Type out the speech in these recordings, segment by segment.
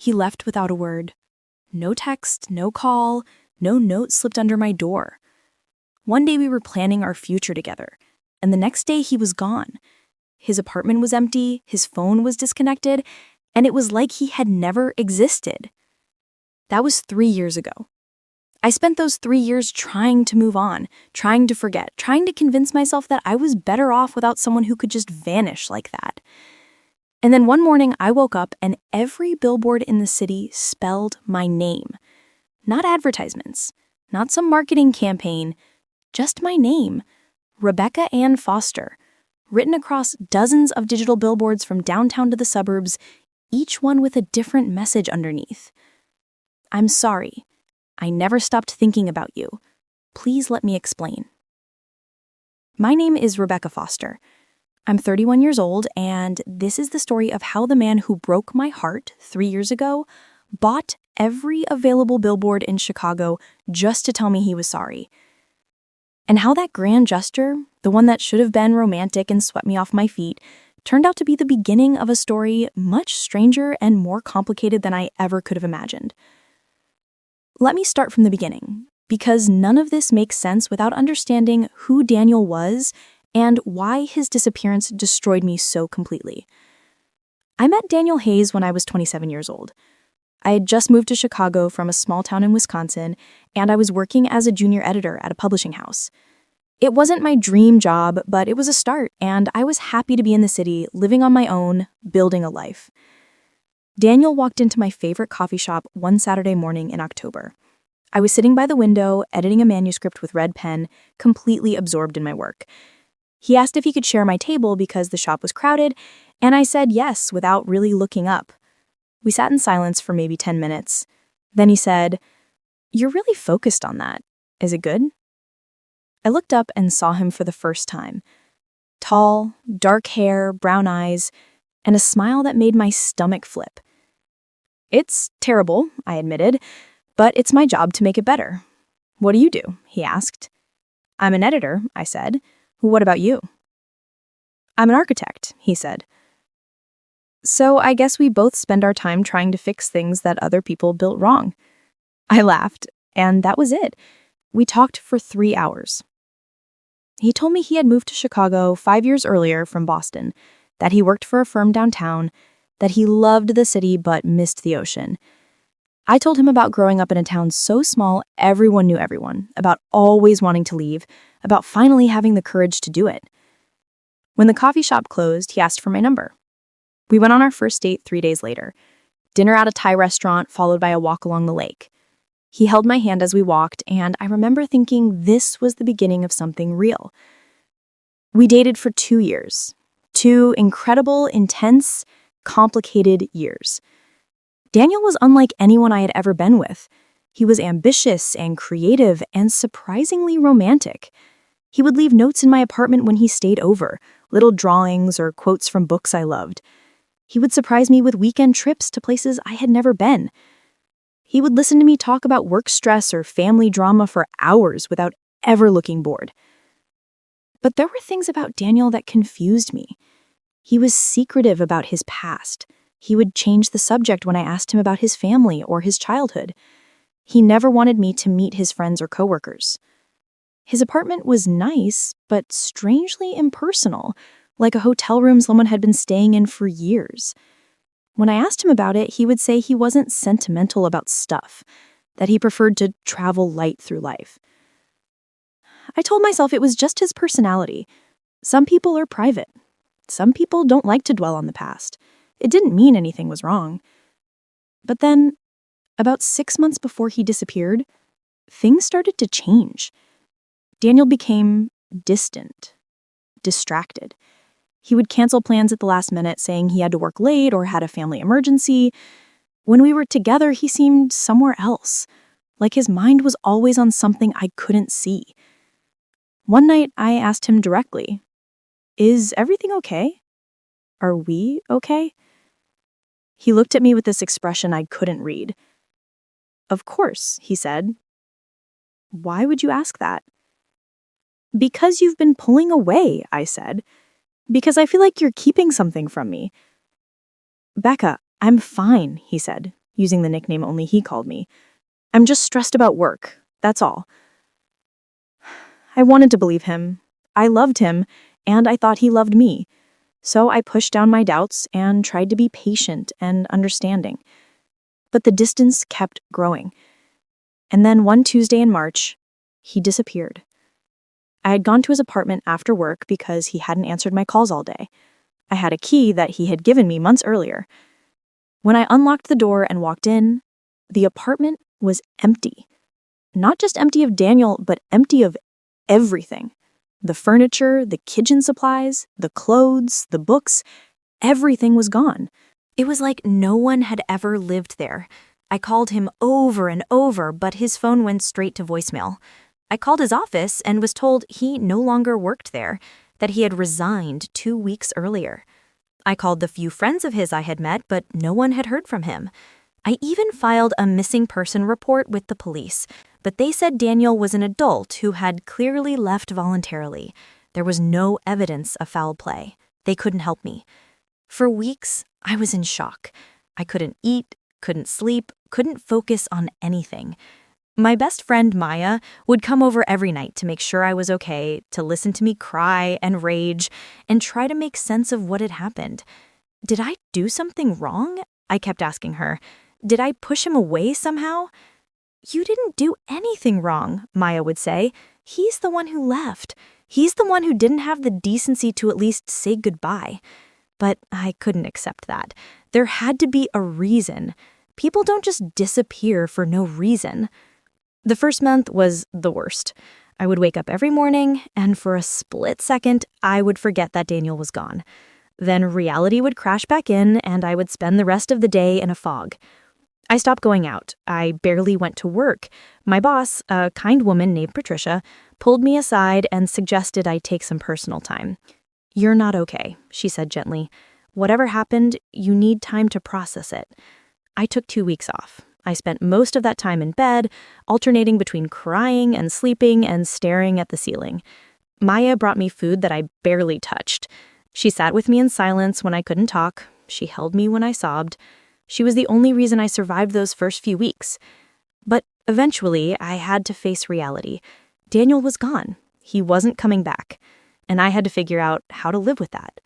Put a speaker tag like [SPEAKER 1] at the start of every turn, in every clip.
[SPEAKER 1] He left without a word. No text, no call, no note slipped under my door. One day we were planning our future together, and the next day he was gone. His apartment was empty, his phone was disconnected, and it was like he had never existed. That was 3 years ago. I spent those 3 years trying to move on, trying to forget, trying to convince myself that I was better off without someone who could just vanish like that. And then one morning I woke up and every billboard in the city spelled my name. Not advertisements, not some marketing campaign, just my name, Rebecca Ann Foster, written across dozens of digital billboards from downtown to the suburbs, each one with a different message underneath. I'm sorry. I never stopped thinking about you. Please let me explain. My name is Rebecca Foster. I'm 31 years old, and this is the story of how the man who broke my heart 3 years ago bought every available billboard in Chicago just to tell me he was sorry. And how that grand gesture, the one that should have been romantic and swept me off my feet, turned out to be the beginning of a story much stranger and more complicated than I ever could have imagined. Let me start from the beginning, because none of this makes sense without understanding who Daniel was and why his disappearance destroyed me so completely. I met Daniel Hayes when I was 27 years old. I had just moved to Chicago from a small town in Wisconsin, and I was working as a junior editor at a publishing house. It wasn't my dream job, but it was a start, and I was happy to be in the city, living on my own, building a life. Daniel walked into my favorite coffee shop one Saturday morning in October. I was sitting by the window, editing a manuscript with red pen, completely absorbed in my work. He asked if he could share my table because the shop was crowded, and I said yes without really looking up. We sat in silence for maybe 10 minutes. Then he said, "You're really focused on that. Is it good?" I looked up and saw him for the first time. Tall, dark hair, brown eyes, and a smile that made my stomach flip. "It's terrible," I admitted, "but it's my job to make it better." "What do you do?" he asked. "I'm an editor," I said. "What about you?" "I'm an architect," he said. "So I guess we both spend our time trying to fix things that other people built wrong." I laughed, and that was it. We talked for 3 hours. He told me he had moved to Chicago 5 years earlier from Boston, that he worked for a firm downtown, that he loved the city but missed the ocean. I told him about growing up in a town so small everyone knew everyone, about always wanting to leave, about finally having the courage to do it. When the coffee shop closed, he asked for my number. We went on our first date 3 days later. Dinner at a Thai restaurant, followed by a walk along the lake. He held my hand as we walked, and I remember thinking this was the beginning of something real. We dated for 2 years. 2 incredible, intense, complicated years. Daniel was unlike anyone I had ever been with. He was ambitious and creative and surprisingly romantic. He would leave notes in my apartment when he stayed over, little drawings or quotes from books I loved. He would surprise me with weekend trips to places I had never been. He would listen to me talk about work stress or family drama for hours without ever looking bored. But there were things about Daniel that confused me. He was secretive about his past. He would change the subject when I asked him about his family or his childhood. He never wanted me to meet his friends or coworkers. His apartment was nice, but strangely impersonal, like a hotel room someone had been staying in for years. When I asked him about it, he would say he wasn't sentimental about stuff, that he preferred to travel light through life. I told myself it was just his personality. Some people are private. Some people don't like to dwell on the past. It didn't mean anything was wrong. But then, about 6 months before he disappeared, things started to change. Daniel became distant, distracted. He would cancel plans at the last minute, saying he had to work late or had a family emergency. When we were together, he seemed somewhere else, like his mind was always on something I couldn't see. One night, I asked him directly, "Is everything okay? Are we okay?" He looked at me with this expression I couldn't read. "Of course," he said. "Why would you ask that?" "Because you've been pulling away," I said. "Because I feel like you're keeping something from me." "Becca, I'm fine," he said. using the nickname only he called me. "I'm just stressed about work, that's all." I wanted to believe him. I loved him, and I thought he loved me. So I pushed down my doubts and tried to be patient and understanding. But the distance kept growing. And then one Tuesday in March, he disappeared. I had gone to his apartment after work because he hadn't answered my calls all day. I had a key that he had given me months earlier. When I unlocked the door and walked in, the apartment was empty. Not just empty of Daniel, but empty of everything. The furniture, the kitchen supplies, the clothes, the books, everything was gone. It was like no one had ever lived there. I called him over and over, but his phone went straight to voicemail. I called his office and was told he no longer worked there, that he had resigned 2 weeks earlier. I called the few friends of his I had met, but no one had heard from him. I even filed a missing person report with the police, but they said Daniel was an adult who had clearly left voluntarily. There was no evidence of foul play. They couldn't help me. For weeks, I was in shock. I couldn't eat, couldn't sleep, couldn't focus on anything. My best friend, Maya, would come over every night to make sure I was okay, to listen to me cry and rage, and try to make sense of what had happened. Did I do something wrong? I kept asking her. Did I push him away somehow? "You didn't do anything wrong," Maya would say. "He's the one who left. He's the one who didn't have the decency to at least say goodbye." But I couldn't accept that. There had to be a reason. People don't just disappear for no reason. The first month was the worst. I would wake up every morning, and for a split second, I would forget that Daniel was gone. Then reality would crash back in, and I would spend the rest of the day in a fog. I stopped going out. I barely went to work. My boss, a kind woman named Patricia, pulled me aside and suggested I take some personal time. "You're not okay," she said gently. "Whatever happened, you need time to process it." I took 2 weeks off. I spent most of that time in bed, alternating between crying and sleeping and staring at the ceiling. Maya brought me food that I barely touched. She sat with me in silence when I couldn't talk. She held me when I sobbed. She was the only reason I survived those first few weeks. But eventually, I had to face reality. Daniel was gone. He wasn't coming back. And I had to figure out how to live with that.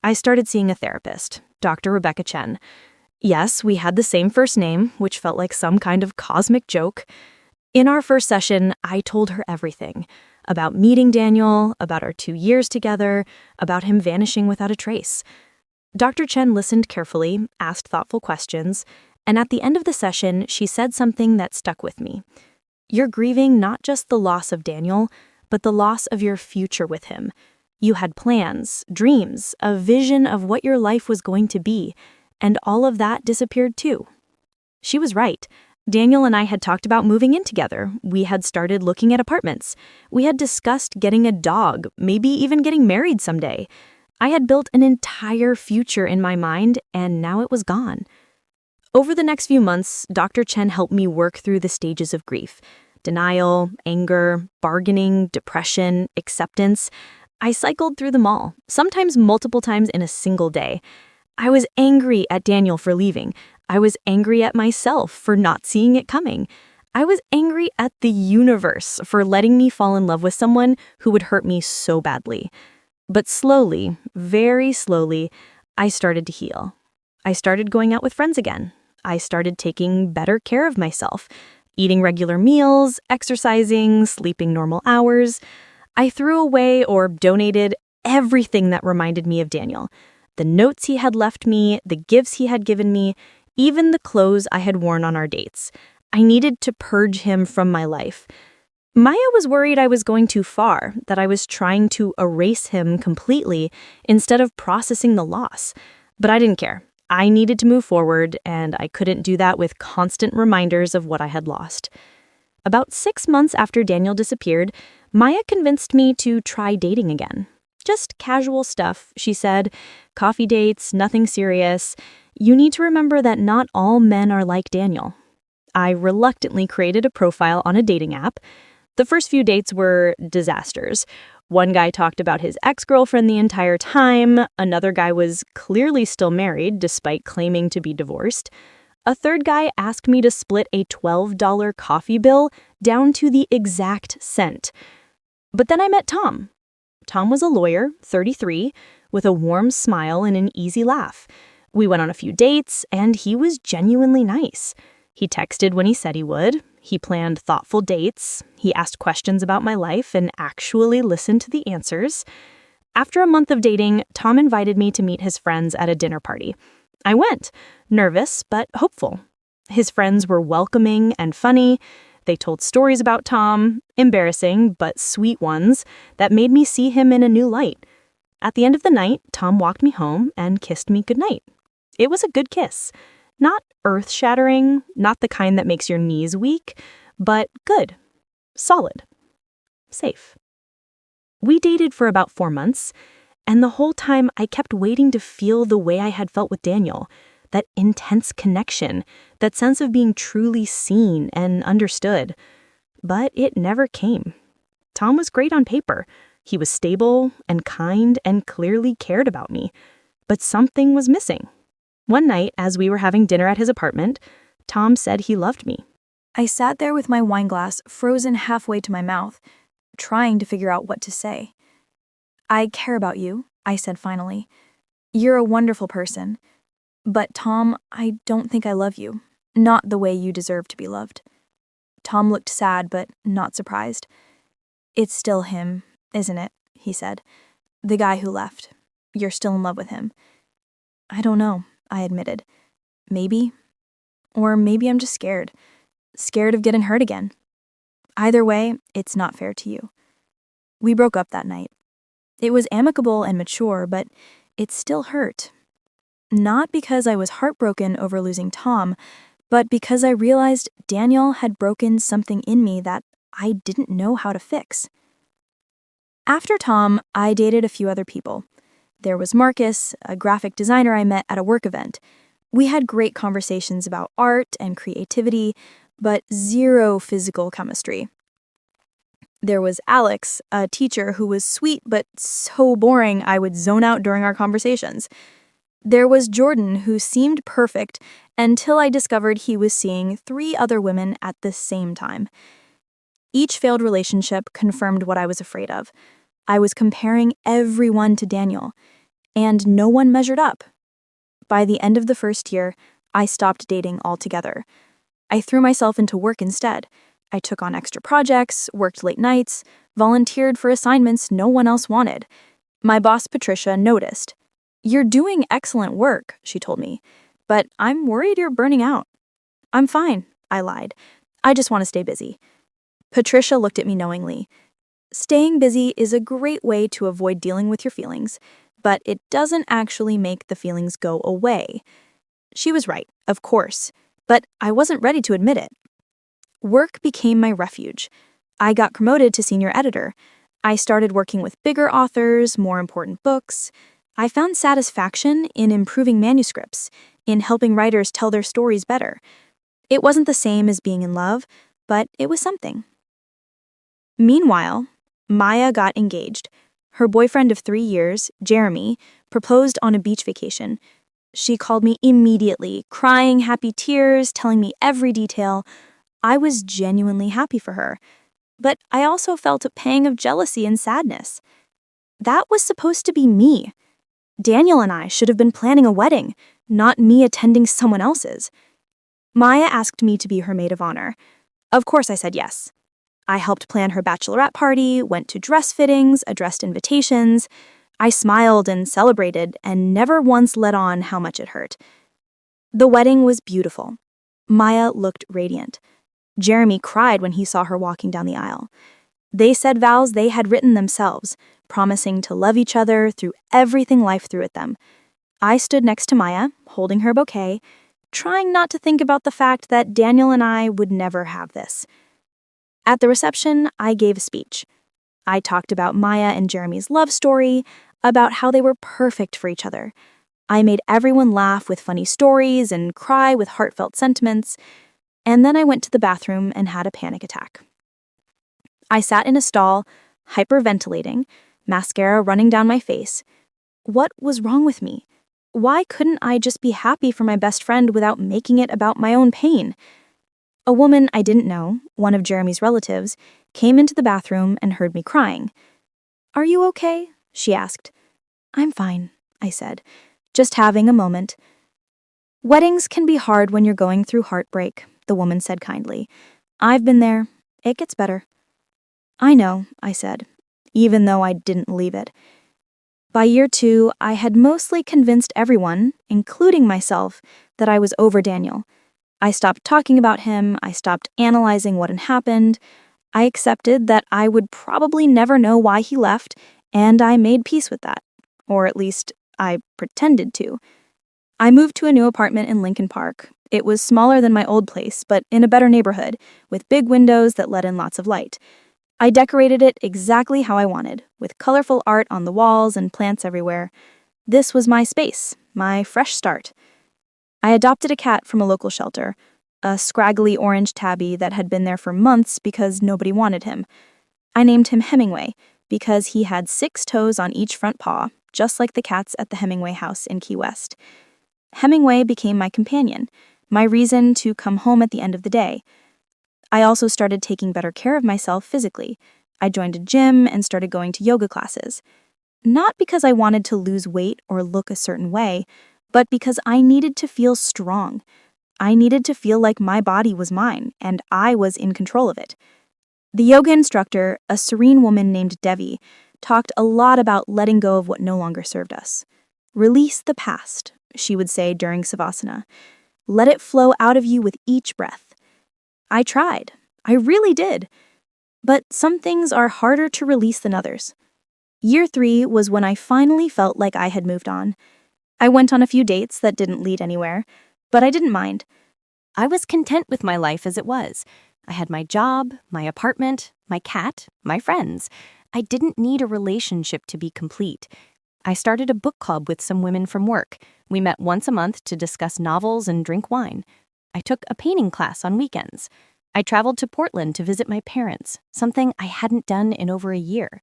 [SPEAKER 1] I started seeing a therapist, Dr. Rebecca Chen. Yes, we had the same first name, which felt like some kind of cosmic joke. In our first session, I told her everything. About meeting Daniel, about our 2 years together, about him vanishing without a trace. Dr. Chen listened carefully, asked thoughtful questions, and at the end of the session, she said something that stuck with me. "You're grieving not just the loss of Daniel, but the loss of your future with him. You had plans, dreams, a vision of what your life was going to be, and all of that disappeared too." She was right. Daniel and I had talked about moving in together. We had started looking at apartments. We had discussed getting a dog, maybe even getting married someday. I had built an entire future in my mind, and now it was gone. Over the next few months, Dr. Chen helped me work through the stages of grief. Denial, anger, bargaining, depression, acceptance. I cycled through them all, sometimes multiple times in a single day. I was angry at Daniel for leaving. I was angry at myself for not seeing it coming. I was angry at the universe for letting me fall in love with someone who would hurt me so badly. But slowly, very slowly, I started to heal. I started going out with friends again. I started taking better care of myself, eating regular meals, exercising, sleeping normal hours. I threw away or donated everything that reminded me of Daniel. The notes he had left me, the gifts he had given me, even the clothes I had worn on our dates. I needed to purge him from my life. Maya was worried I was going too far, that I was trying to erase him completely instead of processing the loss. But I didn't care. I needed to move forward, and I couldn't do that with constant reminders of what I had lost. About 6 months after Daniel disappeared, Maya convinced me to try dating again. Just casual stuff, she said. Coffee dates, nothing serious. You need to remember that not all men are like Daniel. I reluctantly created a profile on a dating app. The first few dates were disasters. One guy talked about his ex-girlfriend the entire time. Another guy was clearly still married despite claiming to be divorced. A third guy asked me to split a $12 coffee bill down to the exact cent. But then I met Tom. Tom was a lawyer, 33, with a warm smile and an easy laugh. We went on a few dates, and he was genuinely nice. He texted when he said he would. He planned thoughtful dates. He asked questions about my life and actually listened to the answers. After a month of dating, Tom invited me to meet his friends at a dinner party. I went, nervous but hopeful. His friends were welcoming and funny. They told stories about Tom, embarrassing but sweet ones, that made me see him in a new light. At the end of the night, Tom walked me home and kissed me goodnight. It was a good kiss. Not earth-shattering, not the kind that makes your knees weak, but good, solid, safe. We dated for about 4 months, and the whole time I kept waiting to feel the way I had felt with Daniel, that intense connection, that sense of being truly seen and understood. But it never came. Tom was great on paper. He was stable and kind and clearly cared about me. But something was missing. One night, as we were having dinner at his apartment, Tom said he loved me. I sat there with my wine glass frozen halfway to my mouth, trying to figure out what to say. I care about you, I said finally. You're a wonderful person. But Tom, I don't think I love you. Not the way you deserve to be loved. Tom looked sad, but not surprised. It's still him, isn't it? He said. The guy who left. You're still in love with him. I don't know, I admitted. Maybe. Or maybe I'm just scared. Scared of getting hurt again. Either way, it's not fair to you. We broke up that night. It was amicable and mature, but it still hurt. Not because I was heartbroken over losing Tom, but because I realized Daniel had broken something in me that I didn't know how to fix. After Tom, I dated a few other people. There was Marcus, a graphic designer I met at a work event. We had great conversations about art and creativity, but zero physical chemistry. There was Alex, a teacher who was sweet but so boring I would zone out during our conversations. There was Jordan, who seemed perfect until I discovered he was seeing 3 other women at the same time. Each failed relationship confirmed what I was afraid of. I was comparing everyone to Daniel, and no one measured up. By the end of the first year, I stopped dating altogether. I threw myself into work instead. I took on extra projects, worked late nights, volunteered for assignments no one else wanted. My boss, Patricia, noticed. You're doing excellent work, she told me, but I'm worried you're burning out. I'm fine, I lied. I just want to stay busy. Patricia looked at me knowingly. Staying busy is a great way to avoid dealing with your feelings, but it doesn't actually make the feelings go away. She was right, of course, but I wasn't ready to admit it. Work became my refuge. I got promoted to senior editor. I started working with bigger authors, more important books. I found satisfaction in improving manuscripts, in helping writers tell their stories better. It wasn't the same as being in love, but it was something. Meanwhile, Maya got engaged. Her boyfriend of 3 years, Jeremy, proposed on a beach vacation. She called me immediately, crying happy tears, telling me every detail. I was genuinely happy for her, but I also felt a pang of jealousy and sadness. That was supposed to be me. Daniel and I should have been planning a wedding, not me attending someone else's. Maya asked me to be her maid of honor. Of course I said yes. I helped plan her bachelorette party, went to dress fittings, addressed invitations. I smiled and celebrated and never once let on how much it hurt. The wedding was beautiful. Maya looked radiant. Jeremy cried when he saw her walking down the aisle. They said vows they had written themselves, promising to love each other through everything life threw at them. I stood next to Maya, holding her bouquet, trying not to think about the fact that Daniel and I would never have this. At the reception, I gave a speech. I talked about Maya and Jeremy's love story, about how they were perfect for each other. I made everyone laugh with funny stories and cry with heartfelt sentiments, and then I went to the bathroom and had a panic attack. I sat in a stall, hyperventilating, mascara running down my face. What was wrong with me? Why couldn't I just be happy for my best friend without making it about my own pain? A woman I didn't know, one of Jeremy's relatives, came into the bathroom and heard me crying. "Are you okay?" she asked. "I'm fine," I said, just having a moment. "Weddings can be hard when you're going through heartbreak," the woman said kindly. "I've been there. It gets better." "I know," I said, even though I didn't believe it. By year 2, I had mostly convinced everyone, including myself, that I was over Daniel. I stopped talking about him, I stopped analyzing what had happened, I accepted that I would probably never know why he left, and I made peace with that. Or at least, I pretended to. I moved to a new apartment in Lincoln Park. It was smaller than my old place, but in a better neighborhood, with big windows that let in lots of light. I decorated it exactly how I wanted, with colorful art on the walls and plants everywhere. This was my space, my fresh start. I adopted a cat from a local shelter, a scraggly orange tabby that had been there for months because nobody wanted him. I named him Hemingway because he had 6 toes on each front paw, just like the cats at the Hemingway house in Key West. Hemingway became my companion, my reason to come home at the end of the day. I also started taking better care of myself physically. I joined a gym and started going to yoga classes. Not because I wanted to lose weight or look a certain way, but because I needed to feel strong. I needed to feel like my body was mine and I was in control of it. The yoga instructor, a serene woman named Devi, talked a lot about letting go of what no longer served us. "Release the past," she would say during Savasana. "Let it flow out of you with each breath." I tried. I really did. But some things are harder to release than others. Year 3 was when I finally felt like I had moved on. I went on a few dates that didn't lead anywhere, but I didn't mind. I was content with my life as it was. I had my job, my apartment, my cat, my friends. I didn't need a relationship to be complete. I started a book club with some women from work. We met once a month to discuss novels and drink wine. I took a painting class on weekends. I traveled to Portland to visit my parents, something I hadn't done in over a year.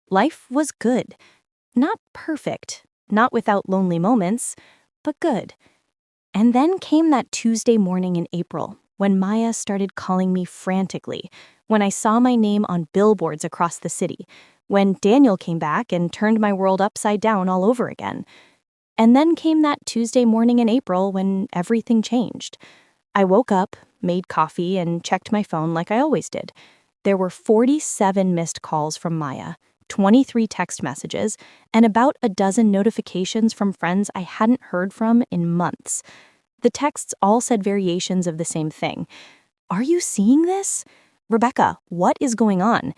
[SPEAKER 1] Life was good. Not perfect, not without lonely moments, but good. And then came that Tuesday morning in April, when Maya started calling me frantically, when I saw my name on billboards across the city, when Daniel came back and turned my world upside down all over again. And then came that Tuesday morning in April when everything changed. I woke up, made coffee, and checked my phone like I always did. There were 47 missed calls from Maya, 23 text messages, and about a dozen notifications from friends I hadn't heard from in months. The texts all said variations of the same thing. "Are you seeing this? Rebecca, what is going on?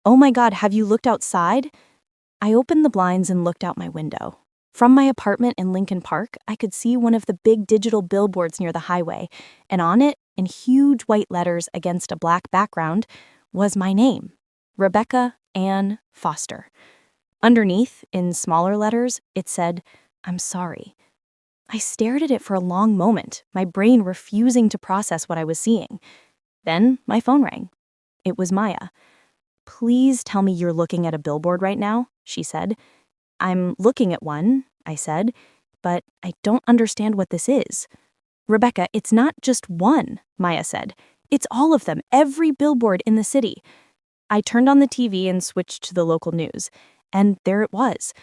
[SPEAKER 1] Oh my God, have you looked outside?" I opened the blinds and looked out my window. From my apartment in Lincoln Park, I could see one of the big digital billboards near the highway, and on it, in huge white letters against a black background, was my name, Rebecca Ann Foster. Underneath, in smaller letters, it said, "I'm sorry." I stared at it for a long moment, my brain refusing to process what I was seeing. Then my phone rang. It was Maya. "Please tell me you're looking at a billboard right now," she said. "I'm looking at one," I said, "but I don't understand what this is." "Rebecca, it's not just one," Maya said. "It's all of them, every billboard in the city." I turned on the TV and switched to the local news, and there it was.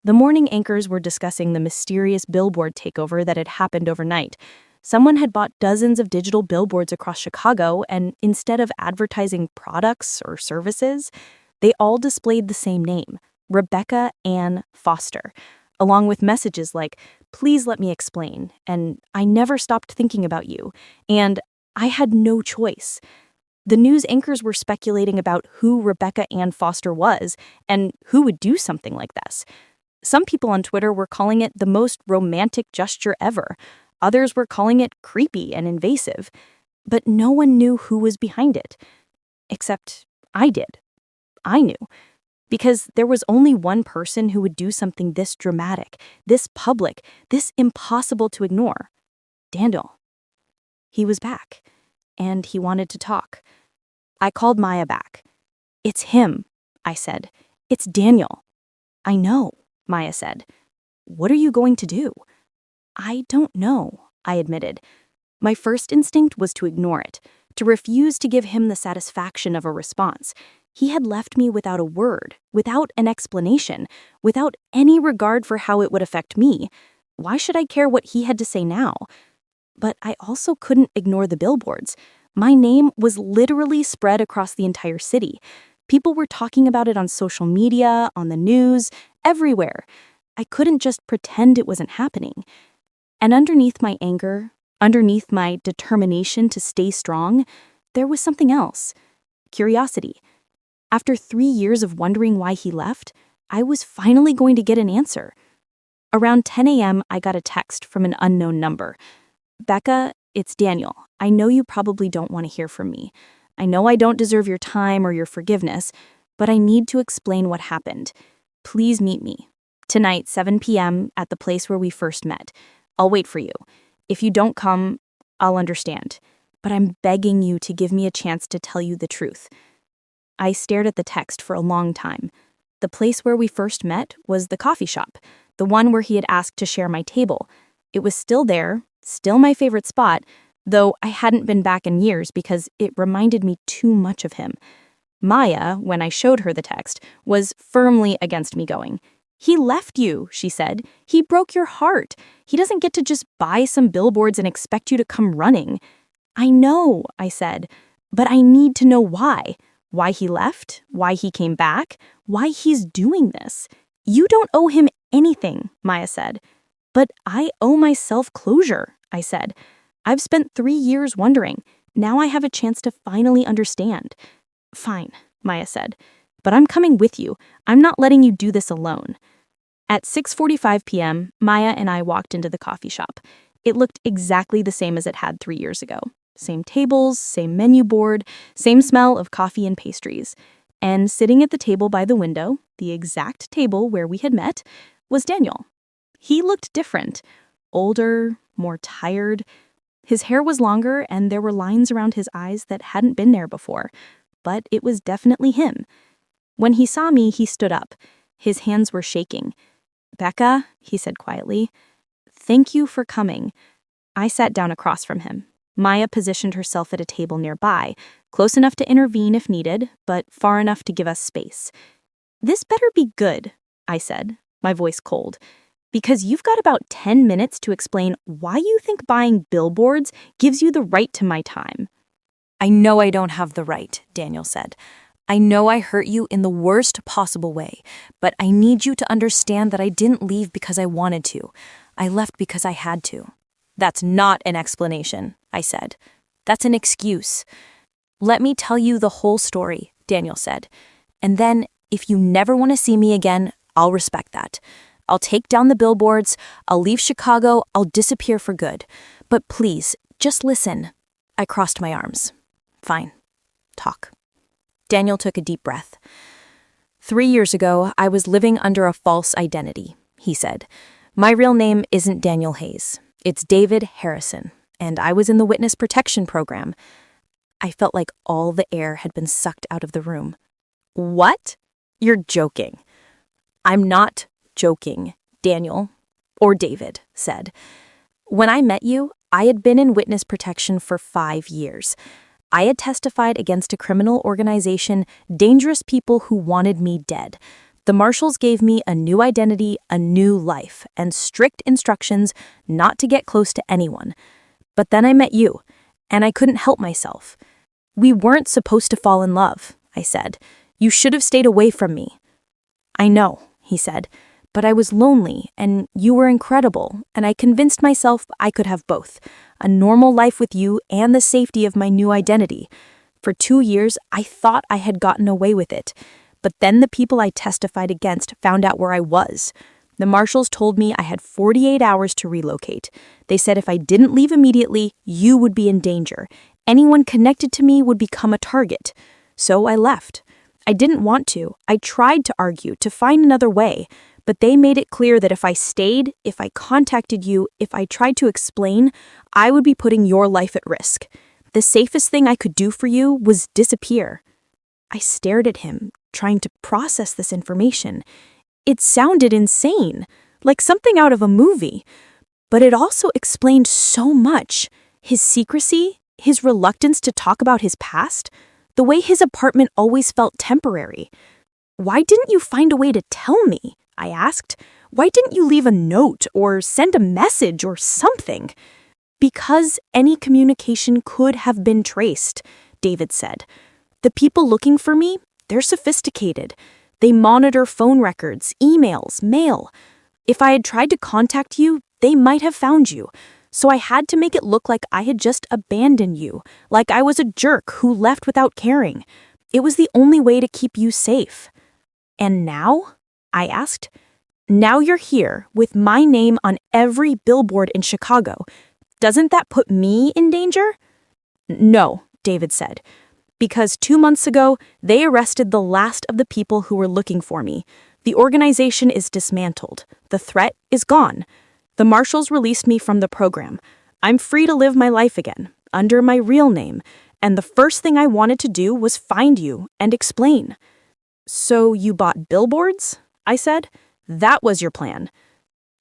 [SPEAKER 1] The morning anchors were discussing the mysterious billboard takeover that had happened overnight. Someone had bought dozens of digital billboards across Chicago, and instead of advertising products or services, they all displayed the same name, Rebecca Ann Foster, along with messages like, "Please let me explain," and "I never stopped thinking about you," and "I had no choice." The news anchors were speculating about who Rebecca Ann Foster was and who would do something like this. Some people on Twitter were calling it the most romantic gesture ever. Others were calling it creepy and invasive. But no one knew who was behind it. Except I did. I knew. Because there was only one person who would do something this dramatic, this public, this impossible to ignore. Daniel. He was back. And he wanted to talk. I called Maya back. "It's him," I said. "It's Daniel." "I know," Maya said. "What are you going to do?" I don't know, I admitted. My first instinct was to ignore it, to refuse to give him the satisfaction of a response. He had left me without a word, without an explanation, without any regard for how it would affect me. Why should I care what he had to say now? But I also couldn't ignore the billboards. My name was literally spread across the entire city. People were talking about it on social media, on the news, everywhere. I couldn't just pretend it wasn't happening. And underneath my anger, underneath my determination to stay strong, there was something else. Curiosity. After 3 years of wondering why he left, I was finally going to get an answer. Around 10 a.m., I got a text from an unknown number. "Becca, it's Daniel. I know you probably don't want to hear from me. I know I don't deserve your time or your forgiveness, but I need to explain what happened. Please meet me. Tonight, 7 p.m., at the place where we first met. I'll wait for you. If you don't come, I'll understand. But I'm begging you to give me a chance to tell you the truth." I stared at the text for a long time. The place where we first met was the coffee shop, the one where he had asked to share my table. It was still there, still my favorite spot, though I hadn't been back in years because it reminded me too much of him. Maya, when I showed her the text, was firmly against me going. "He left you," she said. "He broke your heart. He doesn't get to just buy some billboards and expect you to come running." "I know," I said, "but I need to know why. Why he left, why he came back, why he's doing this." "You don't owe him anything," Maya said. "But I owe myself closure," I said. "I've spent 3 years wondering. Now I have a chance to finally understand." "Fine," Maya said, "but I'm coming with you. I'm not letting you do this alone." At 6:45 p.m., Maya and I walked into the coffee shop. It looked exactly the same as it had 3 years ago. Same tables, same menu board, same smell of coffee and pastries. And sitting at the table by the window, the exact table where we had met, was Daniel. He looked different, older, more tired. His hair was longer and there were lines around his eyes that hadn't been there before, but it was definitely him. When he saw me, he stood up. His hands were shaking. "Becca," he said quietly, "thank you for coming." I sat down across from him. Maya positioned herself at a table nearby, close enough to intervene if needed, but far enough to give us space. "This better be good," I said, my voice cold, "because you've got about 10 minutes to explain why you think buying billboards gives you the right to my time."
[SPEAKER 2] "I know I don't have the right," Daniel said. "I know I hurt you in the worst possible way, but I need you to understand that I didn't leave because I wanted to. I left because I had to." "That's not an explanation," I said. "That's an excuse." "Let me tell you the whole story," Daniel said. "And then, if you never want to see me again, I'll respect that. I'll take down the billboards, I'll leave Chicago, I'll disappear for good. But please, just listen." I crossed my arms. "Fine. Talk." Daniel took a deep breath. "3 years ago, I was living under a false identity," he said. "My real name isn't Daniel Hayes. It's David Harrison, and I was in the witness protection program." I felt like all the air had been sucked out of the room. "What? You're joking." "I'm not joking," Daniel, or David, said. "When I met you, I had been in witness protection for 5 years. I had testified against a criminal organization, dangerous people who wanted me dead. The marshals gave me a new identity, a new life, and strict instructions not to get close to anyone. But then I met you, and I couldn't help myself. We weren't supposed to fall in love," I said. "You should have stayed away from me." "I know," he said, "but I was lonely, and you were incredible, and I convinced myself I could have both, a normal life with you and the safety of my new identity. For 2 years, I thought I had gotten away with it. But then the people I testified against found out where I was. The marshals told me I had 48 hours to relocate. They said if I didn't leave immediately, you would be in danger. Anyone connected to me would become a target. So I left. I didn't want to. I tried to argue, to find another way. But they made it clear that if I stayed, if I contacted you, if I tried to explain, I would be putting your life at risk. The safest thing I could do for you was disappear." I stared at him, trying to process this information. It sounded insane, like something out of a movie.
[SPEAKER 1] But it also explained so much. His secrecy, his reluctance to talk about his past, the way his apartment always felt temporary. "Why didn't you find a way to tell me?" I asked. "Why didn't you leave a note or send a message or something?" "Because any communication could have been traced," David said. "The people looking for me, they're sophisticated. They monitor phone records, emails, mail. If I had tried to contact you, they might have found you. So I had to make it look like I had just abandoned you, like I was a jerk who left without caring. It was the only way to keep you safe." "And now?" I asked. "Now you're here with my name on every billboard in Chicago. Doesn't that put me in danger?" "No," David said, "because 2 months ago, they arrested the last of the people who were looking for me. The organization is dismantled. The threat is gone. The marshals released me from the program. I'm free to live my life again, under my real name, and the first thing I wanted to do was find you and explain." "So you bought billboards?" I said. "That was your plan."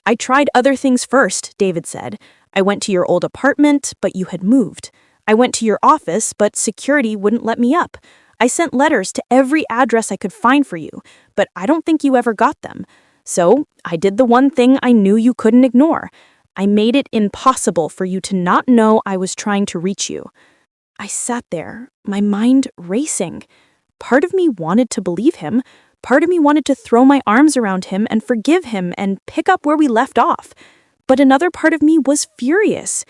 [SPEAKER 1] "I tried other things first," David said. "I went to your old apartment, but you had moved. I went to your office, but security wouldn't let me up. I sent letters to every address I could find for you, but I don't think you ever got them. So I did the one thing I knew you couldn't ignore. I made it impossible for you to not know I was trying to reach you." I sat there, my mind racing. Part of me wanted to believe him. Part of me wanted to throw my arms around him and forgive him and pick up where we left off. But another part of me was furious.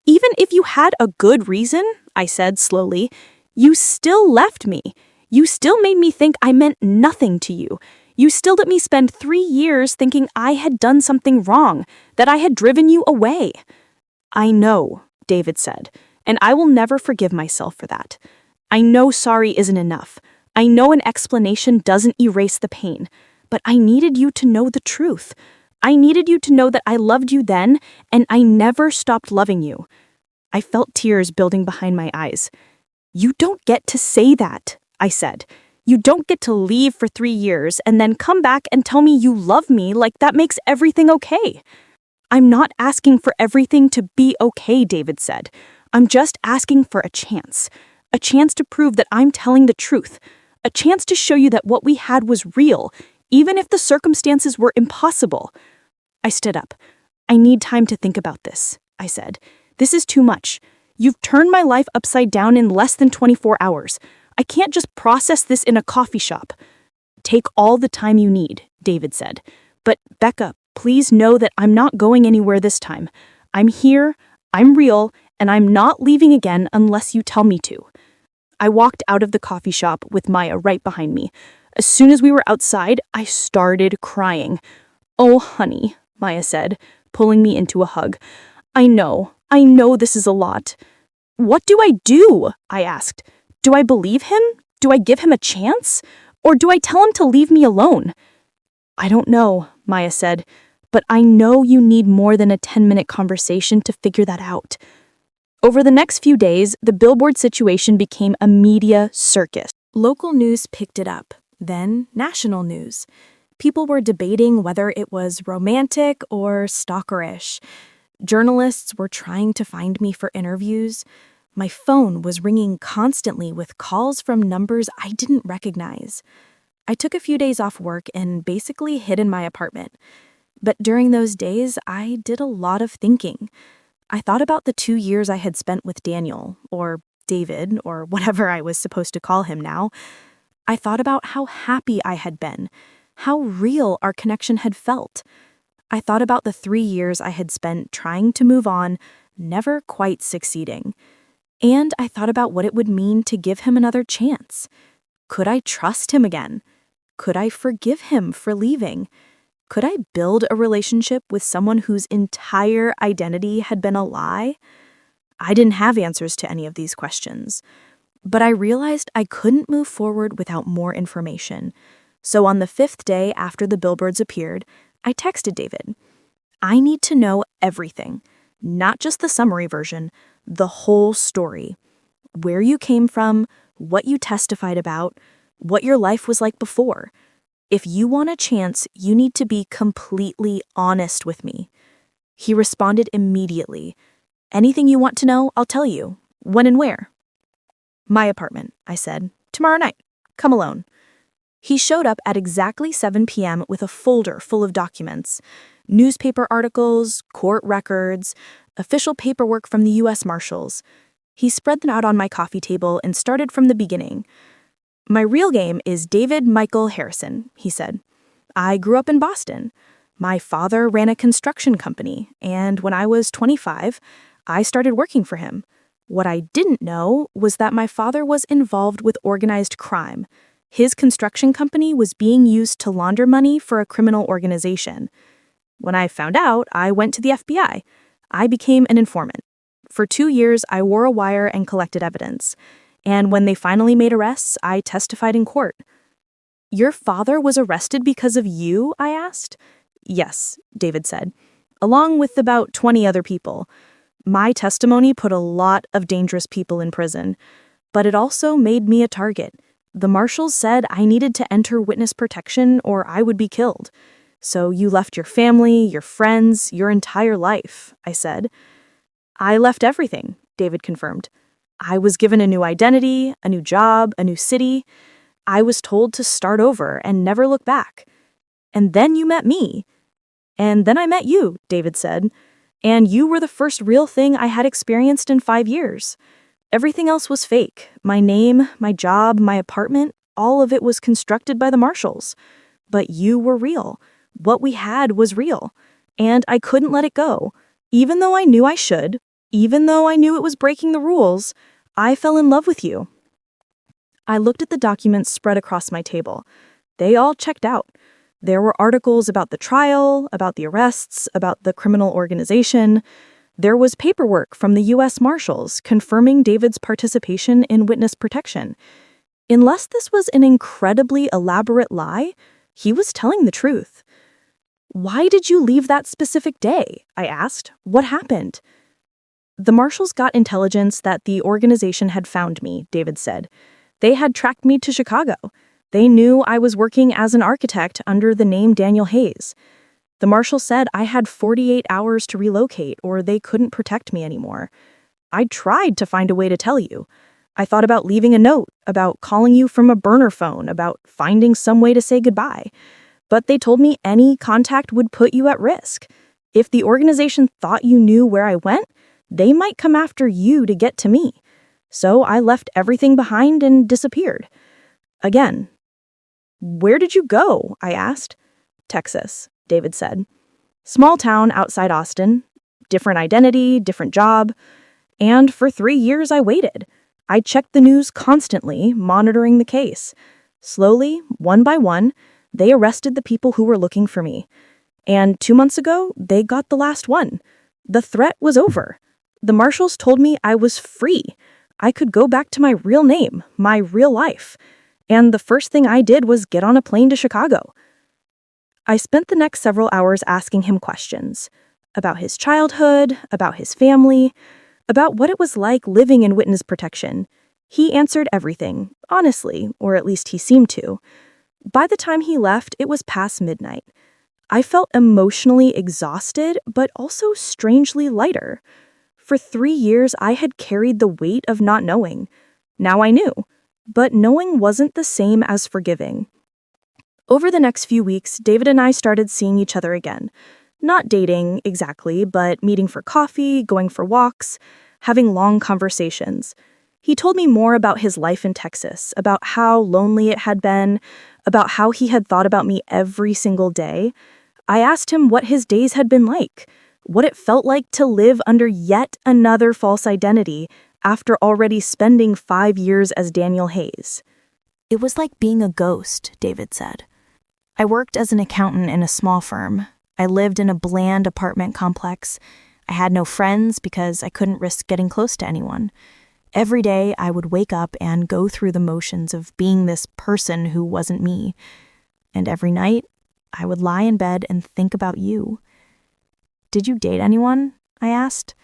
[SPEAKER 1] "Even if you had a good reason," I said slowly, "you still left me. You still made me think I meant nothing to you. You still let me spend 3 years thinking I had done something wrong, that I had driven you away." "I know," David said, "and I will never forgive myself for that. I know sorry isn't enough. I know an explanation doesn't erase the pain, but I needed you to know the truth. I needed you to know that I loved you then, and I never stopped loving you." I felt tears building behind my eyes. "You don't get to say that," I said. "You don't get to leave for 3 years and then come back and tell me you love me like that makes everything okay." "I'm not asking for everything to be okay," David said. "I'm just asking for a chance to prove that I'm telling the truth, a chance to show you that what we had was real, even if the circumstances were impossible." I stood up. "I need time to think about this," I said. "This is too much. You've turned my life upside down in less than 24 hours. I can't just process this in a coffee shop." "Take all the time you need," David said. "But Becca, please know that I'm not going anywhere this time. I'm here, I'm real, and I'm not leaving again unless you tell me to." I walked out of the coffee shop with Maya right behind me. As soon as we were outside, I started crying. "Oh, honey," Maya said, pulling me into a hug. I know this is a lot." "What do I do?" I asked. "Do I believe him? Do I give him a chance? Or do I tell him to leave me alone?" "I don't know," Maya said, "but I know you need more than a 10-minute conversation to figure that out." Over the next few days, the Billboard situation became a media circus. Local news picked it up, then national news. People were debating whether it was romantic or stalkerish. Journalists were trying to find me for interviews. My phone was ringing constantly with calls from numbers I didn't recognize. I took a few days off work and basically hid in my apartment. But during those days, I did a lot of thinking. I thought about the 2 years I had spent with Daniel, or David, or whatever I was supposed to call him now. I thought about how happy I had been, how real our connection had felt. I thought about the 3 years I had spent trying to move on, never quite succeeding. And I thought about what it would mean to give him another chance. Could I trust him again? Could I forgive him for leaving? Could I build a relationship with someone whose entire identity had been a lie? I didn't have answers to any of these questions. But I realized I couldn't move forward without more information. So on the 5th day after the billboards appeared, I texted David. "I need to know everything, not just the summary version, the whole story. Where you came from, what you testified about, what your life was like before. If you want a chance, you need to be completely honest with me." He responded immediately. "Anything you want to know, I'll tell you. When and where?" "My apartment," I said. "Tomorrow night. Come alone." He showed up at exactly 7 p.m. with a folder full of documents, newspaper articles, court records, official paperwork from the U.S. Marshals. He spread them out on my coffee table and started from the beginning. "My real name is David Michael Harrison," he said. "I grew up in Boston. My father ran a construction company, and when I was 25, I started working for him. What I didn't know was that my father was involved with organized crime. His construction company was being used to launder money for a criminal organization. When I found out, I went to the FBI. I became an informant. For 2 years, I wore a wire and collected evidence. And when they finally made arrests, I testified in court." "Your father was arrested because of you?" I asked. "Yes," David said, "along with about 20 other people. My testimony put a lot of dangerous people in prison, but it also made me a target. The marshals said I needed to enter witness protection or I would be killed. So you left your family, your friends, your entire life," I said. "I left everything," David confirmed. "I was given a new identity, a new job, a new city. I was told to start over and never look back. And then you met me." "And then I met you," David said. "And you were the first real thing I had experienced in 5 years. Everything else was fake. My name, my job, my apartment, all of it was constructed by the marshals. But you were real. What we had was real. And I couldn't let it go. Even though I knew I should, even though I knew it was breaking the rules, I fell in love with you." I looked at the documents spread across my table. They all checked out. There were articles about the trial, about the arrests, about the criminal organization. There was paperwork from the U.S. Marshals confirming David's participation in witness protection. Unless this was an incredibly elaborate lie, he was telling the truth. "Why did you leave that specific day?" I asked. "What happened?" "The Marshals got intelligence that the organization had found me," David said. "They had tracked me to Chicago. They knew I was working as an architect under the name Daniel Hayes. The marshal said I had 48 hours to relocate or they couldn't protect me anymore. I tried to find a way to tell you. I thought about leaving a note, about calling you from a burner phone, about finding some way to say goodbye. But they told me any contact would put you at risk. If the organization thought you knew where I went, they might come after you to get to me. So I left everything behind and disappeared. Again." "Where did you go?" I asked. "Texas," David said. "Small town outside Austin. Different identity, different job. And for 3 years I waited. I checked the news constantly, monitoring the case. Slowly, one by one, they arrested the people who were looking for me. And 2 months ago, they got the last one. The threat was over. The marshals told me I was free. I could go back to my real name, my real life. And the first thing I did was get on a plane to Chicago." I spent the next several hours asking him questions about his childhood, about his family, about what it was like living in witness protection. He answered everything, honestly, or at least he seemed to. By the time he left, it was past midnight. I felt emotionally exhausted, but also strangely lighter. For 3 years, I had carried the weight of not knowing. Now I knew, but knowing wasn't the same as forgiving. Over the next few weeks, David and I started seeing each other again. Not dating, exactly, but meeting for coffee, going for walks, having long conversations. He told me more about his life in Texas, about how lonely it had been, about how he had thought about me every single day. I asked him what his days had been like, what it felt like to live under yet another false identity after already spending 5 years as Daniel Hayes.
[SPEAKER 2] "It was like being a ghost," David said. "I worked as an accountant in a small firm. I lived in a bland apartment complex. I had no friends because I couldn't risk getting close to anyone. Every day I would wake up and go through the motions of being this person who wasn't me. And every night I would lie in bed and think about you." "Did you date anyone?" I asked.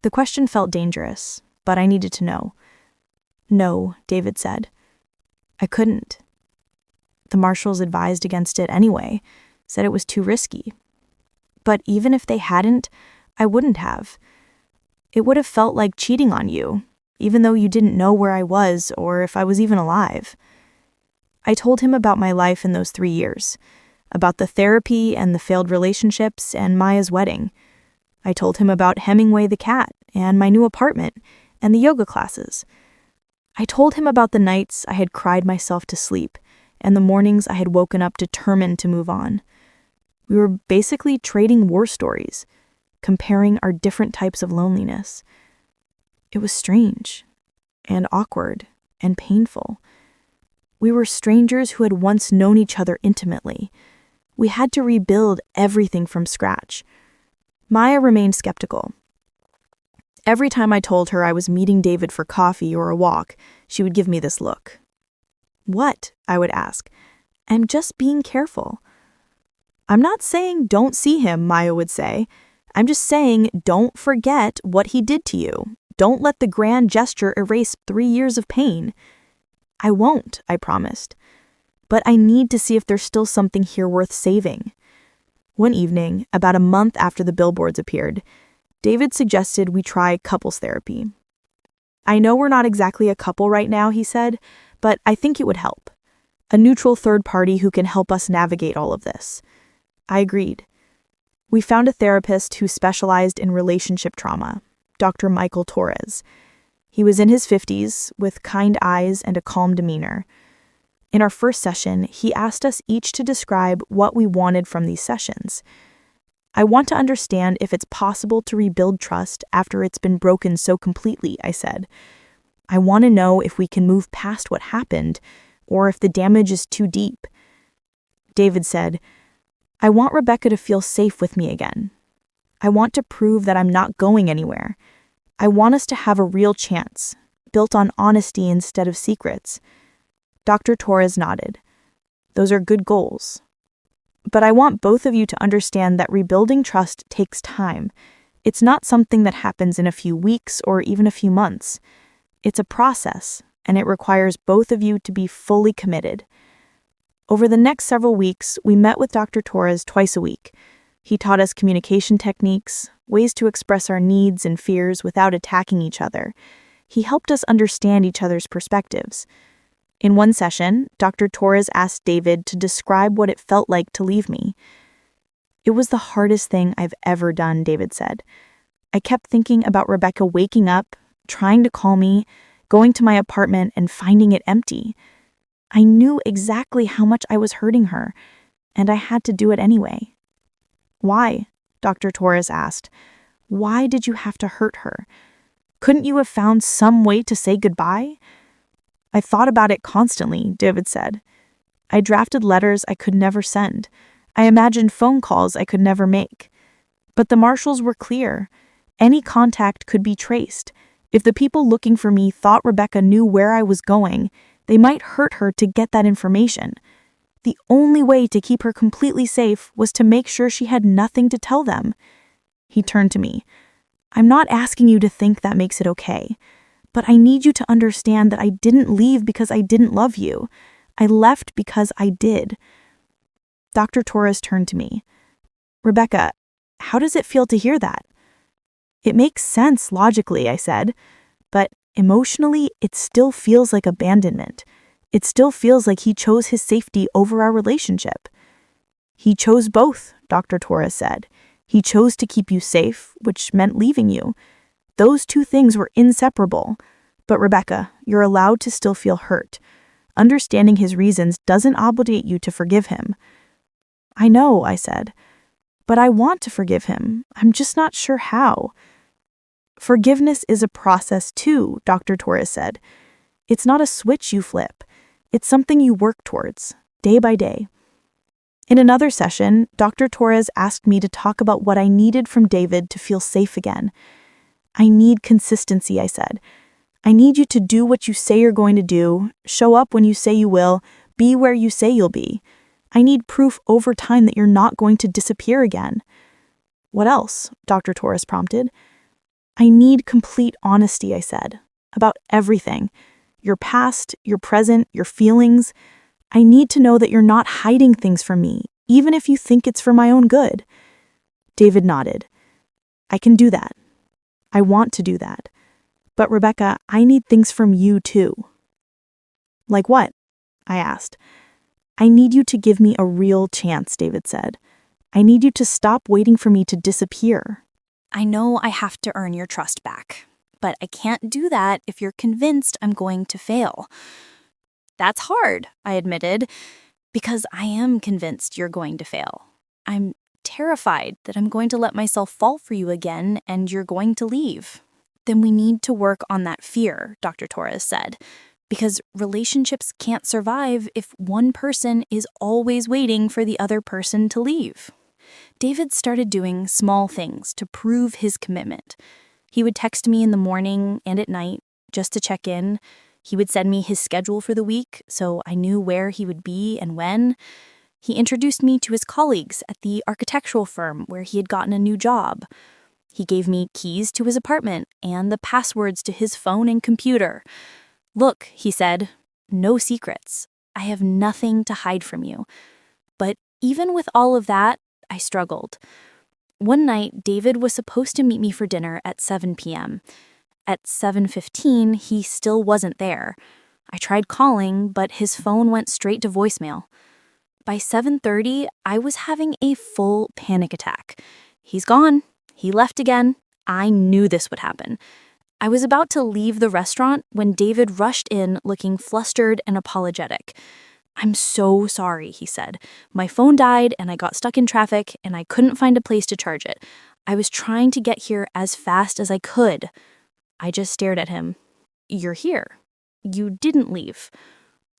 [SPEAKER 2] The question felt dangerous, but I needed to know. "No," David said. "I couldn't. The marshals advised against it anyway, said it was too risky."
[SPEAKER 1] But even if they hadn't, I wouldn't have. It would have felt like cheating on you, even though you didn't know where I was or if I was even alive. I told him about my life in those 3 years, about the therapy and the failed relationships and Maya's wedding. I told him about Hemingway the cat and my new apartment and the yoga classes. I told him about the nights I had cried myself to sleep and the mornings I had woken up determined to move on. We were basically trading war stories, comparing our different types of loneliness. It was strange and awkward and painful. We were strangers who had once known each other intimately. We had to rebuild everything from scratch. Maya remained skeptical. Every time I told her I was meeting David for coffee or a walk, she would give me this look. "What?" I would ask. "I'm just being careful." "I'm not saying don't see him," Maya would say. "I'm just saying don't forget what he did to you. Don't let the grand gesture erase 3 years of pain." "I won't," I promised. "But I need to see if there's still something here worth saving." One evening, about a month after the billboards appeared, David suggested we try couples therapy. "I know we're not exactly a couple right now," he said, "but I think it would help. A neutral third party who can help us navigate all of this." I agreed. We found a therapist who specialized in relationship trauma, Dr. Michael Torres. He was in his 50s, with kind eyes and a calm demeanor. In our first session, he asked us each to describe what we wanted from these sessions. "I want to understand if it's possible to rebuild trust after it's been broken so completely," I said. "I want to know if we can move past what happened, or if the damage is too deep." David said, "I want Rebecca to feel safe with me again. I want to prove that I'm not going anywhere. I want us to have a real chance, built on honesty instead of secrets." Dr. Torres nodded. "Those are good goals. But I want both of you to understand that rebuilding trust takes time. It's not something that happens in a few weeks or even a few months. It's a process, and it requires both of you to be fully committed." Over the next several weeks, we met with Dr. Torres twice a week. He taught us communication techniques, ways to express our needs and fears without attacking each other. He helped us understand each other's perspectives. In one session, Dr. Torres asked David to describe what it felt like to leave me. "It was the hardest thing I've ever done," David said. "I kept thinking about Rebecca waking up, trying to call me, going to my apartment and finding it empty. I knew exactly how much I was hurting her, and I had to do it anyway." "Why?" Dr. Torres asked. "Why did you have to hurt her? Couldn't you have found some way to say goodbye?" "I thought about it constantly," David said. "I drafted letters I could never send. I imagined phone calls I could never make. But the marshals were clear. Any contact could be traced. If the people looking for me thought Rebecca knew where I was going, they might hurt her to get that information. The only way to keep her completely safe was to make sure she had nothing to tell them." He turned to me. "I'm not asking you to think that makes it okay. But I need you to understand that I didn't leave because I didn't love you. I left because I did." Dr. Torres turned to me. "Rebecca, how does it feel to hear that?" "It makes sense logically," I said. "But emotionally, it still feels like abandonment. It still feels like he chose his safety over our relationship." "He chose both," Dr. Torres said. "He chose to keep you safe, which meant leaving you. Those two things were inseparable. But Rebecca, you're allowed to still feel hurt. Understanding his reasons doesn't obligate you to forgive him." "I know," I said. "But I want to forgive him. I'm just not sure how." "Forgiveness is a process too," Dr. Torres said. "It's not a switch you flip. It's something you work towards, day by day." In another session, Dr. Torres asked me to talk about what I needed from David to feel safe again. "I need consistency," I said. "I need you to do what you say you're going to do, show up when you say you will, be where you say you'll be. I need proof over time that you're not going to disappear again." "What else?" Dr. Torres prompted. "I need complete honesty," I said, "about everything. Your past, your present, your feelings. I need to know that you're not hiding things from me, even if you think it's for my own good." David nodded. I can do that. I want to do that. But Rebecca, I need things from you too. Like what? I asked. I need you to give me a real chance, David said. I need you to stop waiting for me to disappear.
[SPEAKER 2] I know I have to earn your trust back, but I can't do that if you're convinced I'm going to fail. That's hard, I admitted, because I am convinced you're going to fail. I'm terrified that I'm going to let myself fall for you again and you're going to leave. Then we need to work on that fear, Dr. Torres said, because relationships can't survive if one person is always waiting for the other person to leave. David started doing small things to prove his commitment. He would text me in the morning and at night just to check in. He would send me his schedule for the week so I knew where he would be and when. He introduced me to his colleagues at the architectural firm where he had gotten a new job. He gave me keys to his apartment and the passwords to his phone and computer. Look, he said, no secrets. I have nothing to hide from you. But even with all of that, I struggled. One night, David was supposed to meet me for dinner at 7 p.m. At 7:15, he still wasn't there. I tried calling, but his phone went straight to voicemail. By 7:30, I was having a full panic attack. He's gone. He left again. I knew this would happen. I was about to leave the restaurant when David rushed in looking flustered and apologetic. I'm so sorry, he said. My phone died and I got stuck in traffic and I couldn't find a place to charge it. I was trying to get here as fast as I could. I just stared at him. You're here. You didn't leave.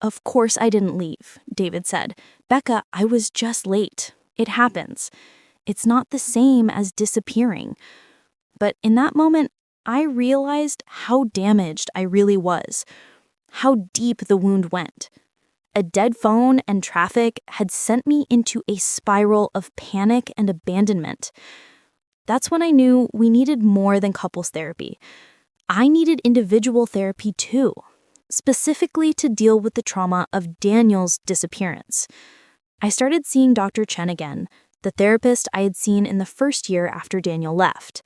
[SPEAKER 2] Of course I didn't leave, David said. Becca, I was just late. It happens. It's not the same as disappearing. But in that moment, I realized how damaged I really was, how deep the wound went. A dead phone and traffic had sent me into a spiral of panic and abandonment. That's when I knew we needed more than couples therapy. I needed individual therapy too, specifically to deal with the trauma of Daniel's disappearance. I started seeing Dr. Chen again, the therapist I had seen in the first year after Daniel left.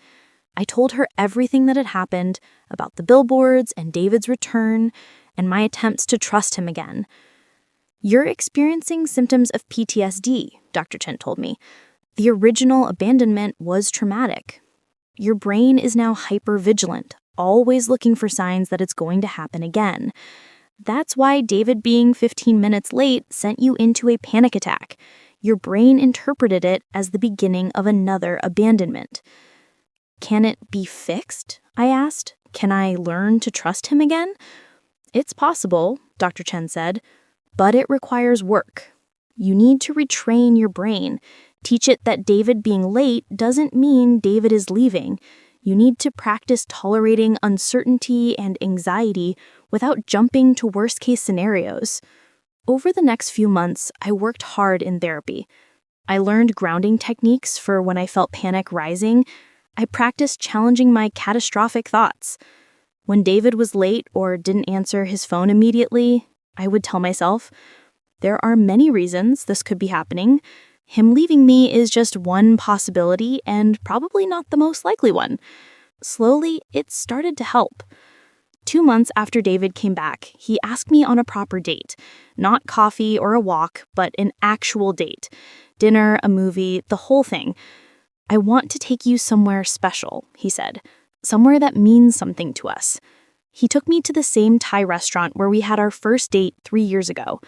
[SPEAKER 2] I told her everything that had happened about the billboards and David's return and my attempts to trust him again. You're experiencing symptoms of PTSD, Dr. Chen told me. The original abandonment was traumatic. Your brain is now hypervigilant, always looking for signs that it's going to happen again. That's why David being 15 minutes late sent you into a panic attack. Your brain interpreted it as the beginning of another abandonment. Can it be fixed? I asked. Can I learn to trust him again? It's possible, Dr. Chen said, but it requires work. You need to retrain your brain. Teach it that David being late doesn't mean David is leaving. You need to practice tolerating uncertainty and anxiety without jumping to worst-case scenarios. Over the next few months, I worked hard in therapy. I learned grounding techniques for when I felt panic rising. I practiced challenging my catastrophic thoughts. When David was late or didn't answer his phone immediately, I would tell myself, there are many reasons this could be happening. Him leaving me is just one possibility and probably not the most likely one. Slowly, it started to help. 2 months after David came back, he asked me on a proper date. Not coffee or a walk, but an actual date. Dinner, a movie, the whole thing. I want to take you somewhere special, he said. Somewhere that means something to us. He took me to the same Thai restaurant where we had our first date 3 years ago.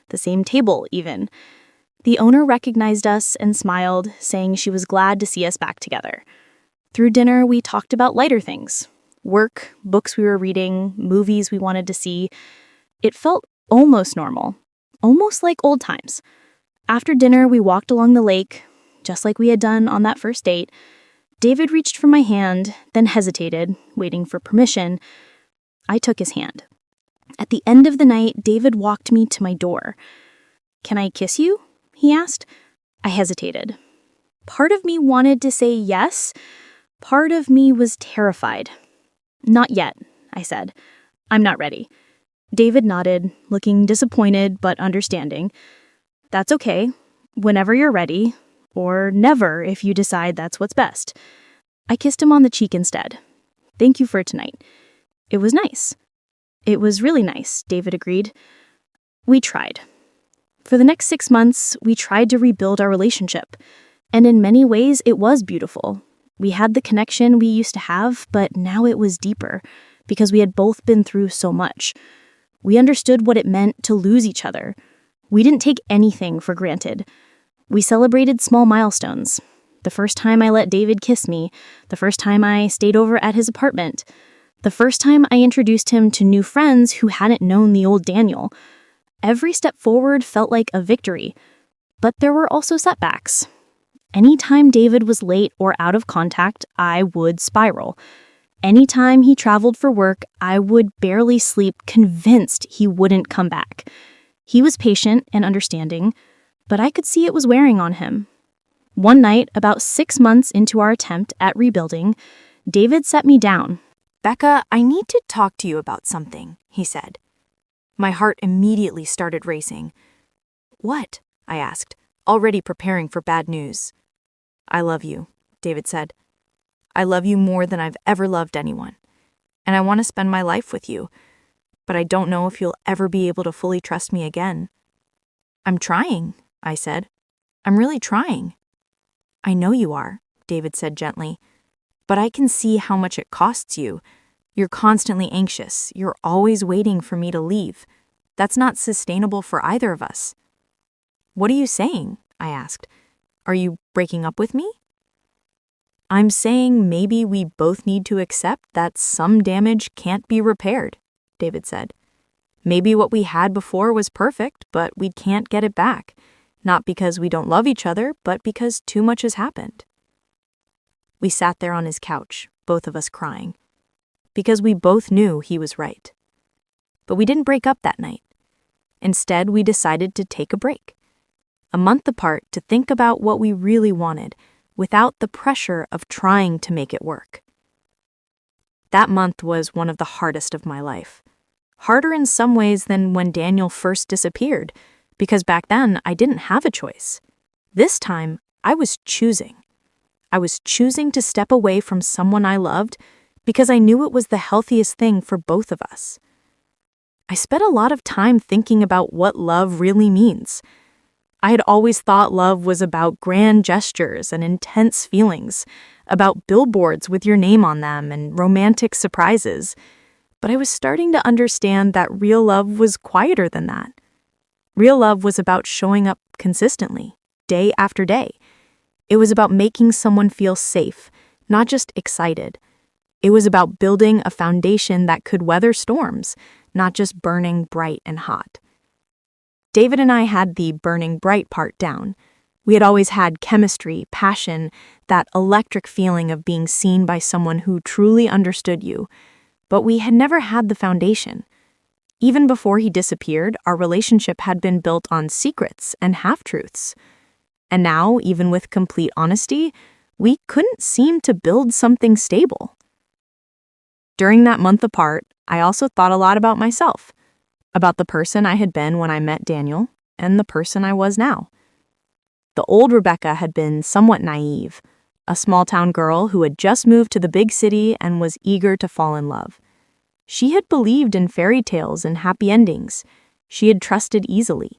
[SPEAKER 2] The same table, even. The owner recognized us and smiled, saying she was glad to see us back together. Through dinner, we talked about lighter things. Work, books we were reading, movies we wanted to see. It felt almost normal. Almost like old times. After dinner, we walked along the lake, just like we had done on that first date. David reached for my hand, then hesitated, waiting for permission. I took his hand. At the end of the night, David walked me to my door. "Can I kiss you?" he asked. I hesitated. Part of me wanted to say yes. Part of me was terrified. "Not yet," I said. "I'm not ready." David nodded, looking disappointed but understanding. "That's okay. Whenever you're ready,
[SPEAKER 1] or never if you decide that's what's best. I kissed him on the cheek instead. Thank you for tonight. It was nice. It was really nice, David agreed. We tried. For the next 6 months, we tried to rebuild our relationship. And in many ways, it was beautiful. We had the connection we used to have, but now it was deeper because we had both been through so much. We understood what it meant to lose each other. We didn't take anything for granted. We celebrated small milestones. The first time I let David kiss me, the first time I stayed over at his apartment, the first time I introduced him to new friends who hadn't known the old Daniel. Every step forward felt like a victory, but there were also setbacks. Anytime David was late or out of contact, I would spiral. Anytime he traveled for work, I would barely sleep, convinced he wouldn't come back. He was patient and understanding, but I could see it was wearing on him. One night, about 6 months into our attempt at rebuilding, David set me down.
[SPEAKER 2] Becca, I need to talk to you about something, he said. My heart immediately started racing. What? I asked, already preparing for bad news. I love you, David said. I love you more than I've ever loved anyone, and I want to spend my life with you, but I don't know if you'll ever be able to fully trust me again. I'm trying, I said. I'm really trying. I know you are, David said gently, but I can see how much it costs you. You're constantly anxious. You're always waiting for me to leave. That's not sustainable for either of us. What are you saying? I asked. Are you breaking up with me? I'm saying maybe we both need to accept that some damage can't be repaired, David said. Maybe what we had before was perfect, but we can't get it back. Not because we don't love each other, but because too much has happened. We sat there on his couch, both of us crying, because we both knew he was right. But we didn't break up that night. Instead, we decided to take a break, a month apart to think about what we really wanted, without the pressure of trying to make it work. That month was one of the hardest of my life. Harder in some ways than when Daniel first disappeared, because back then I didn't have a choice. This time, I was choosing. I was choosing to step away from someone I loved because I knew it was the healthiest thing for both of us. I spent a lot of time thinking about what love really means. I had always thought love was about grand gestures and intense feelings, about billboards with your name on them and romantic surprises. But I was starting to understand that real love was quieter than that. Real love was about showing up consistently, day after day. It was about making someone feel safe, not just excited. It was about building a foundation that could weather storms, not just burning bright and hot. David and I had the burning bright part down. We had always had chemistry, passion, that electric feeling of being seen by someone who truly understood you. But we had never had the foundation. Even before he disappeared, our relationship had been built on secrets and half-truths. And now, even with complete honesty, we couldn't seem to build something stable. During that month apart, I also thought a lot about myself, about the person I had been when I met Daniel and the person I was now. The old Rebecca had been somewhat naive, a small-town girl who had just moved to the big city and was eager to fall in love. She had believed in fairy tales and happy endings. She had trusted easily.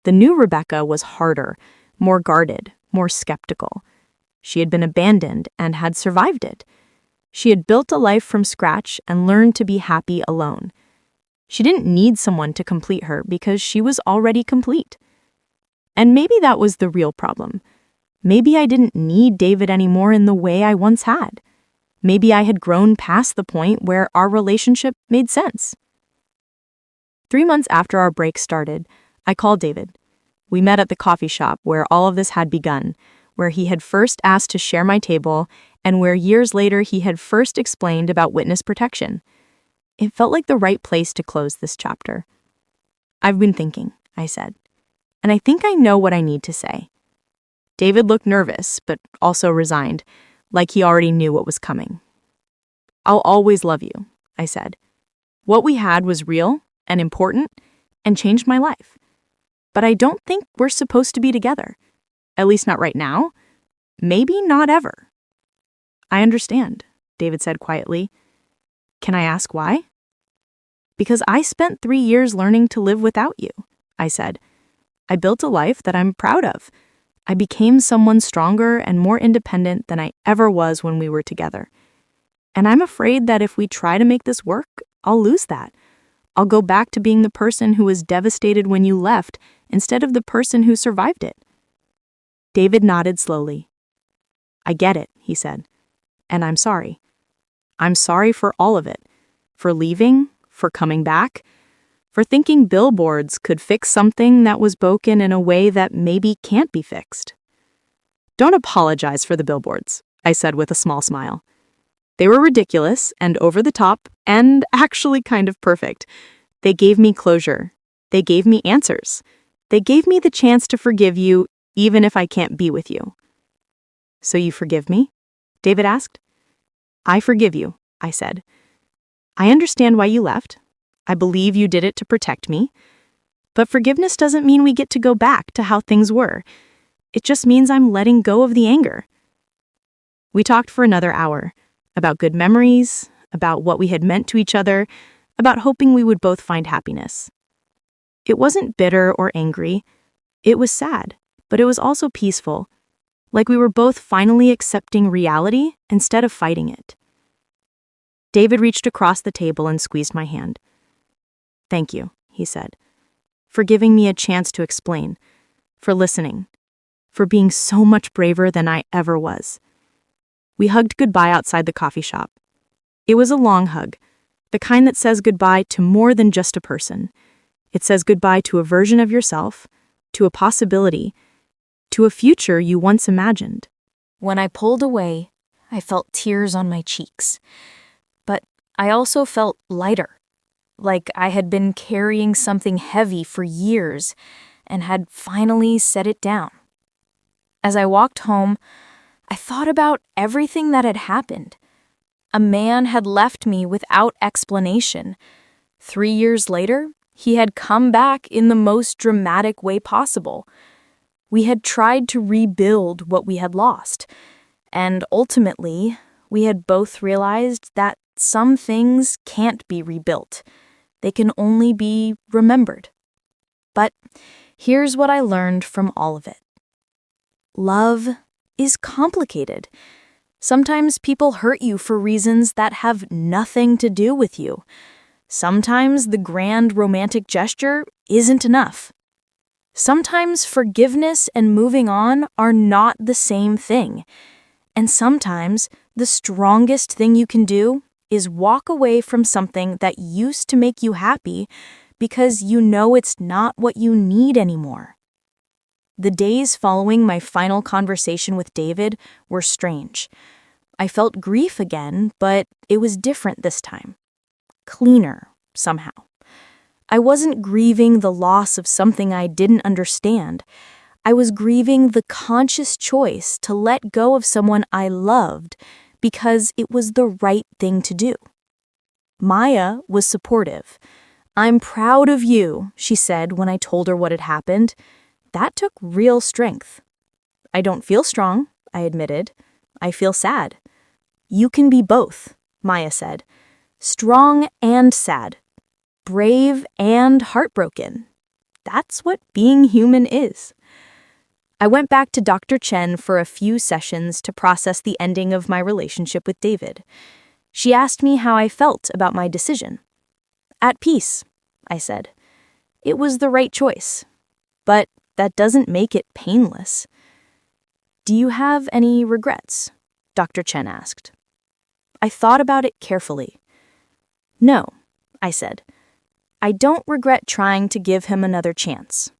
[SPEAKER 2] The new Rebecca was harder, more guarded, more skeptical. She had been abandoned and had survived it. She had built a life from scratch and learned to be happy alone. She didn't need someone to complete her because she was already complete. And maybe that was the real problem. Maybe I didn't need David anymore in the way I once had. Maybe I had grown past the point where our relationship made sense. 3 months after our break started, I called David. We met at the coffee shop where all of this had begun, where he had first asked to share my table, and where years later he had first explained about witness protection. It felt like the right place to close this chapter. I've been thinking, I said, and I think I know what I need to say. David looked nervous, but also resigned, like he already knew what was coming. I'll always love you, I said. What we had was real and important and changed my life. But I don't think we're supposed to be together.
[SPEAKER 1] At least not right now. Maybe not ever. I understand, David said quietly. Can I ask why? Because I spent 3 years learning to live without you, I said. I built a life that I'm proud of. I became someone stronger and more independent than I ever was when we were together. And I'm afraid that if we try to make this work, I'll lose that. I'll go back to being the person who was devastated when you left instead of the person who survived it. David nodded slowly. I get it, he said. And I'm sorry. I'm sorry for all of it. For leaving, for coming back, for thinking billboards could fix something that was broken in a way that maybe can't be fixed. Don't apologize for the billboards, I said with a small smile. They were ridiculous and over the top and actually kind of perfect. They gave me closure. They gave me answers. They gave me the chance to forgive you even if I can't be with you. So you forgive me? David asked. I forgive you, I said. I understand why you left. I believe you did it to protect me. But forgiveness doesn't mean we get to go back to how things were. It just means I'm letting go of the anger. We talked for another hour about good memories, about what we had meant to each other, about hoping we would both find happiness. It wasn't bitter or angry. It was sad, but it was also peaceful, like we were both finally accepting reality instead of fighting it. David reached across the table and squeezed my hand. Thank you, he said, for giving me a chance to explain, for listening, for being so much braver than I ever was. We hugged goodbye outside the coffee shop. It was a long hug, the kind that says goodbye to more than just a person. It says goodbye to a version of yourself, to a possibility, to a future you once imagined.
[SPEAKER 2] When I pulled away, I felt tears on my cheeks. But I also felt lighter, like I had been carrying something heavy for years and had finally set it down. As I walked home, I thought about everything that had happened. A man had left me without explanation. 3 years later, he had come back in the most dramatic way possible. We had tried to rebuild what we had lost, and ultimately, we had both realized that some things can't be rebuilt. They can only be remembered. But here's what I learned from all of it. Love is complicated. Sometimes people hurt you for reasons that have nothing to do with you. Sometimes the grand romantic gesture isn't enough. Sometimes forgiveness and moving on are not the same thing. And sometimes the strongest thing you can do is walk away from something that used to make you happy because you know it's not what you need anymore. The days following my final conversation with David were strange. I felt grief again, but it was different this time. Cleaner, somehow. I wasn't grieving the loss of something I didn't understand. I was grieving the conscious choice to let go of someone I loved because it was the right thing to do. Maya was supportive. "I'm proud of you," she said when I told her what had happened. That took real strength. "I don't feel strong," I admitted. "I feel sad." "You can be both," Maya said. "Strong and sad. Brave and heartbroken. That's what being human is." I went back to Dr. Chen for a few sessions to process the ending of my relationship with David. She asked me how I felt about my decision. "At peace," I said. "It was the right choice. But that doesn't make it painless." "Do you have any regrets?" Dr. Chen asked. I thought about it carefully. "No," I said. "I don't regret trying to give him another chance.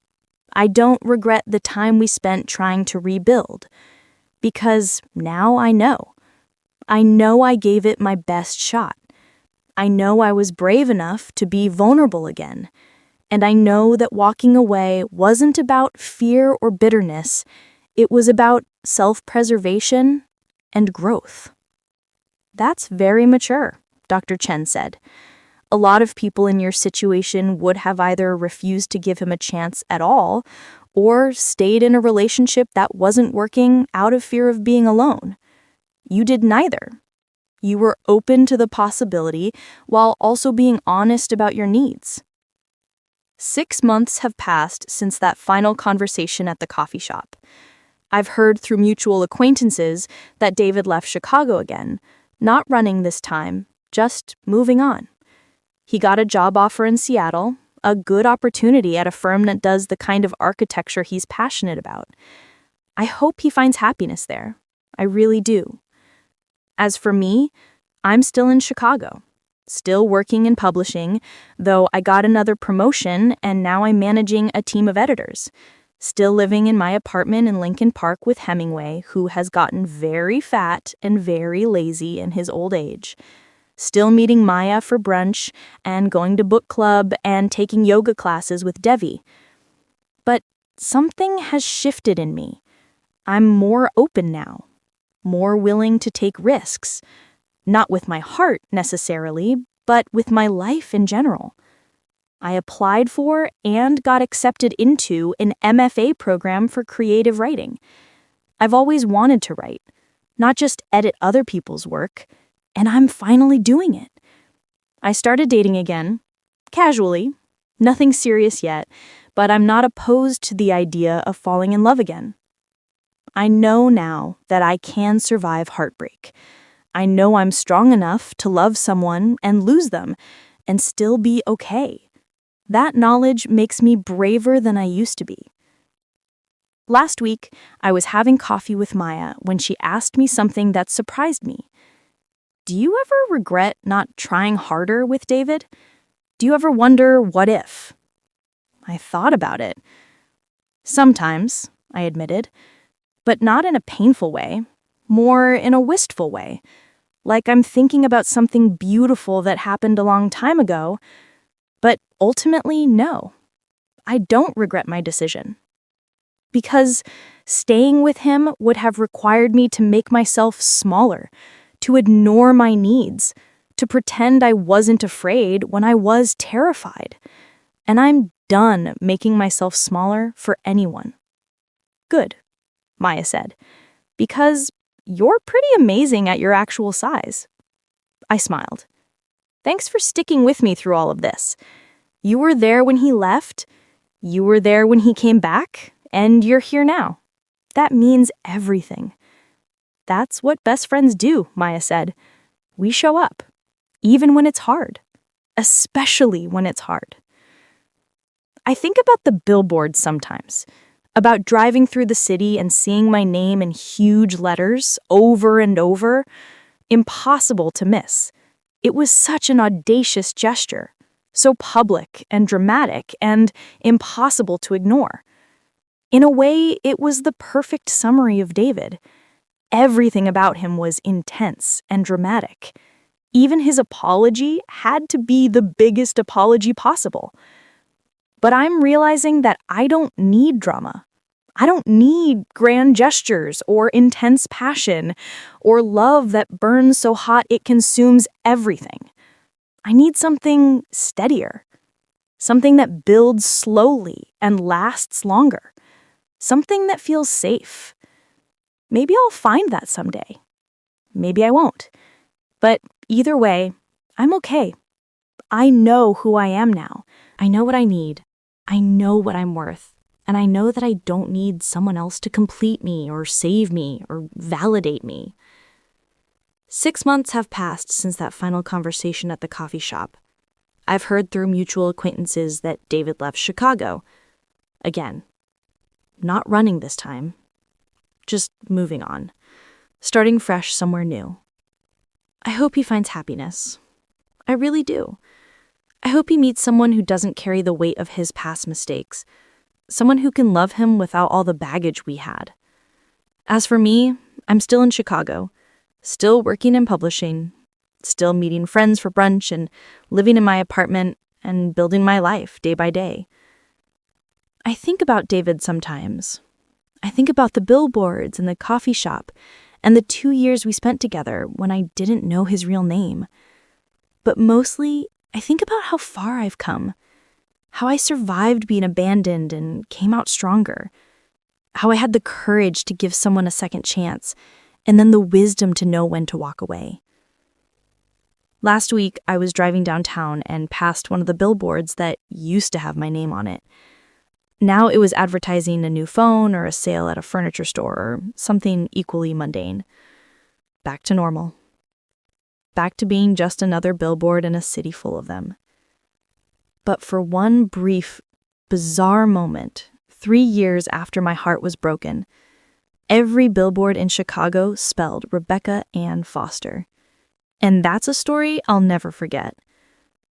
[SPEAKER 2] I don't regret the time we spent trying to rebuild. Because now I know. I know I gave it my best shot. I know I was brave enough to be vulnerable again. And I know that walking away wasn't about fear or bitterness. It was about self-preservation and growth." "That's very mature," Dr. Chen said. "A lot of people in your situation would have either refused to give him a chance at all
[SPEAKER 1] or stayed in a relationship that wasn't working out of fear of being alone. You did neither. You were open to the possibility while also being honest about your needs. 6 months have passed since that final conversation at the coffee shop. I've heard through mutual acquaintances that David left Chicago again, not running this time, just moving on. He got a job offer in Seattle, a good opportunity at a firm that does the kind of architecture he's passionate about. I hope he finds happiness there. I really do. As for me, I'm still in Chicago, still working in publishing, though I got another promotion and now I'm managing a team of editors. Still living in my apartment in Lincoln Park with Hemingway, who has gotten very fat and very lazy in his old age. Still meeting Maya for brunch and going to book club and taking yoga classes with Devi. But something has shifted in me. I'm more open now, more willing to take risks, not with my heart necessarily, but with my life in general. I applied for and got accepted into an MFA program for creative writing. I've always wanted to write, not just edit other people's work, and I'm finally doing it. I started dating again, casually, nothing serious yet, but I'm not opposed to the idea of falling in love again. I know now that I can survive heartbreak. I know I'm strong enough to love someone and lose them and still be okay. That knowledge makes me braver than I used to be. Last week, I was having coffee with Maya when she asked me something that surprised me. Do you ever regret not trying harder with David? Do you ever wonder what if? I thought about it. Sometimes, I admitted, but not in a painful way, more in a wistful way, like I'm thinking about something beautiful that happened a long time ago. But ultimately, no, I don't regret my decision. Because staying with him would have required me to make myself smaller, to ignore my needs, to pretend I wasn't afraid when I was terrified. And I'm done making myself smaller for anyone. Good, Maya said, because you're pretty amazing at your actual size. I smiled. Thanks for sticking with me through all of this. You were there when he left, you were there when he came back, and you're here now. That means everything. That's what best friends do, Maya said. We show up, even when it's hard, especially when it's hard. I think about the Billboard sometimes, about driving through the city and seeing my name in huge letters over and over. Impossible to miss. It was such an audacious gesture, so public and dramatic and impossible to ignore. In a way, it was the perfect summary of David. Everything about him was intense and dramatic. Even his apology had to be the biggest apology possible. But I'm realizing that I don't need drama. I don't need grand gestures or intense passion or love that burns so hot it consumes everything. I need something steadier, something that builds slowly and lasts longer, something that feels safe. Maybe I'll find that someday. Maybe I won't. But either way, I'm okay. I know who I am now. I know what I need. I know what I'm worth. And I know that I don't need someone else to complete me or save me or validate me. 6 months have passed since that final conversation at the coffee shop. I've heard through mutual acquaintances that David left Chicago. Again, not running this time. Just moving on. Starting fresh somewhere new. I hope he finds happiness. I really do. I hope he meets someone who doesn't carry the weight of his past mistakes. Someone who can love him without all the baggage we had. As for me, I'm still in Chicago, still working in publishing, still meeting friends for brunch and living in my apartment and building my life day by day. I think about David sometimes. I think about the billboards and the coffee shop and the 2 years we spent together when I didn't know his real name. But mostly, I think about how far I've come. How I survived being abandoned and came out stronger. How I had the courage to give someone a second chance, and then the wisdom to know when to walk away. Last week, I was driving downtown and passed one of the billboards that used to have my name on it. Now it was advertising a new phone or a sale at a furniture store or something equally mundane. Back to normal. Back to being just another billboard in a city full of them. But for one brief, bizarre moment, 3 years after my heart was broken, every billboard in Chicago spelled Rebecca Ann Foster. And that's a story I'll never forget.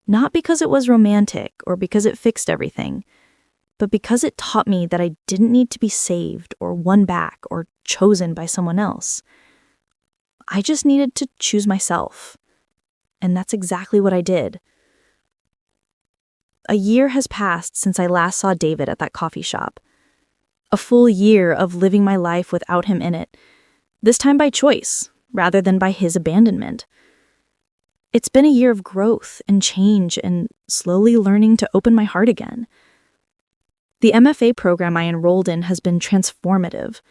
[SPEAKER 1] Not because it was romantic or because it fixed everything, but because it taught me that I didn't need to be saved or won back or chosen by someone else. I just needed to choose myself. And that's exactly what I did. A year has passed since I last saw David at that coffee shop. A full year of living my life without him in it, this time by choice rather than by his abandonment. It's been a year of growth and change and slowly learning to open my heart again. The MFA program I enrolled in has been transformative.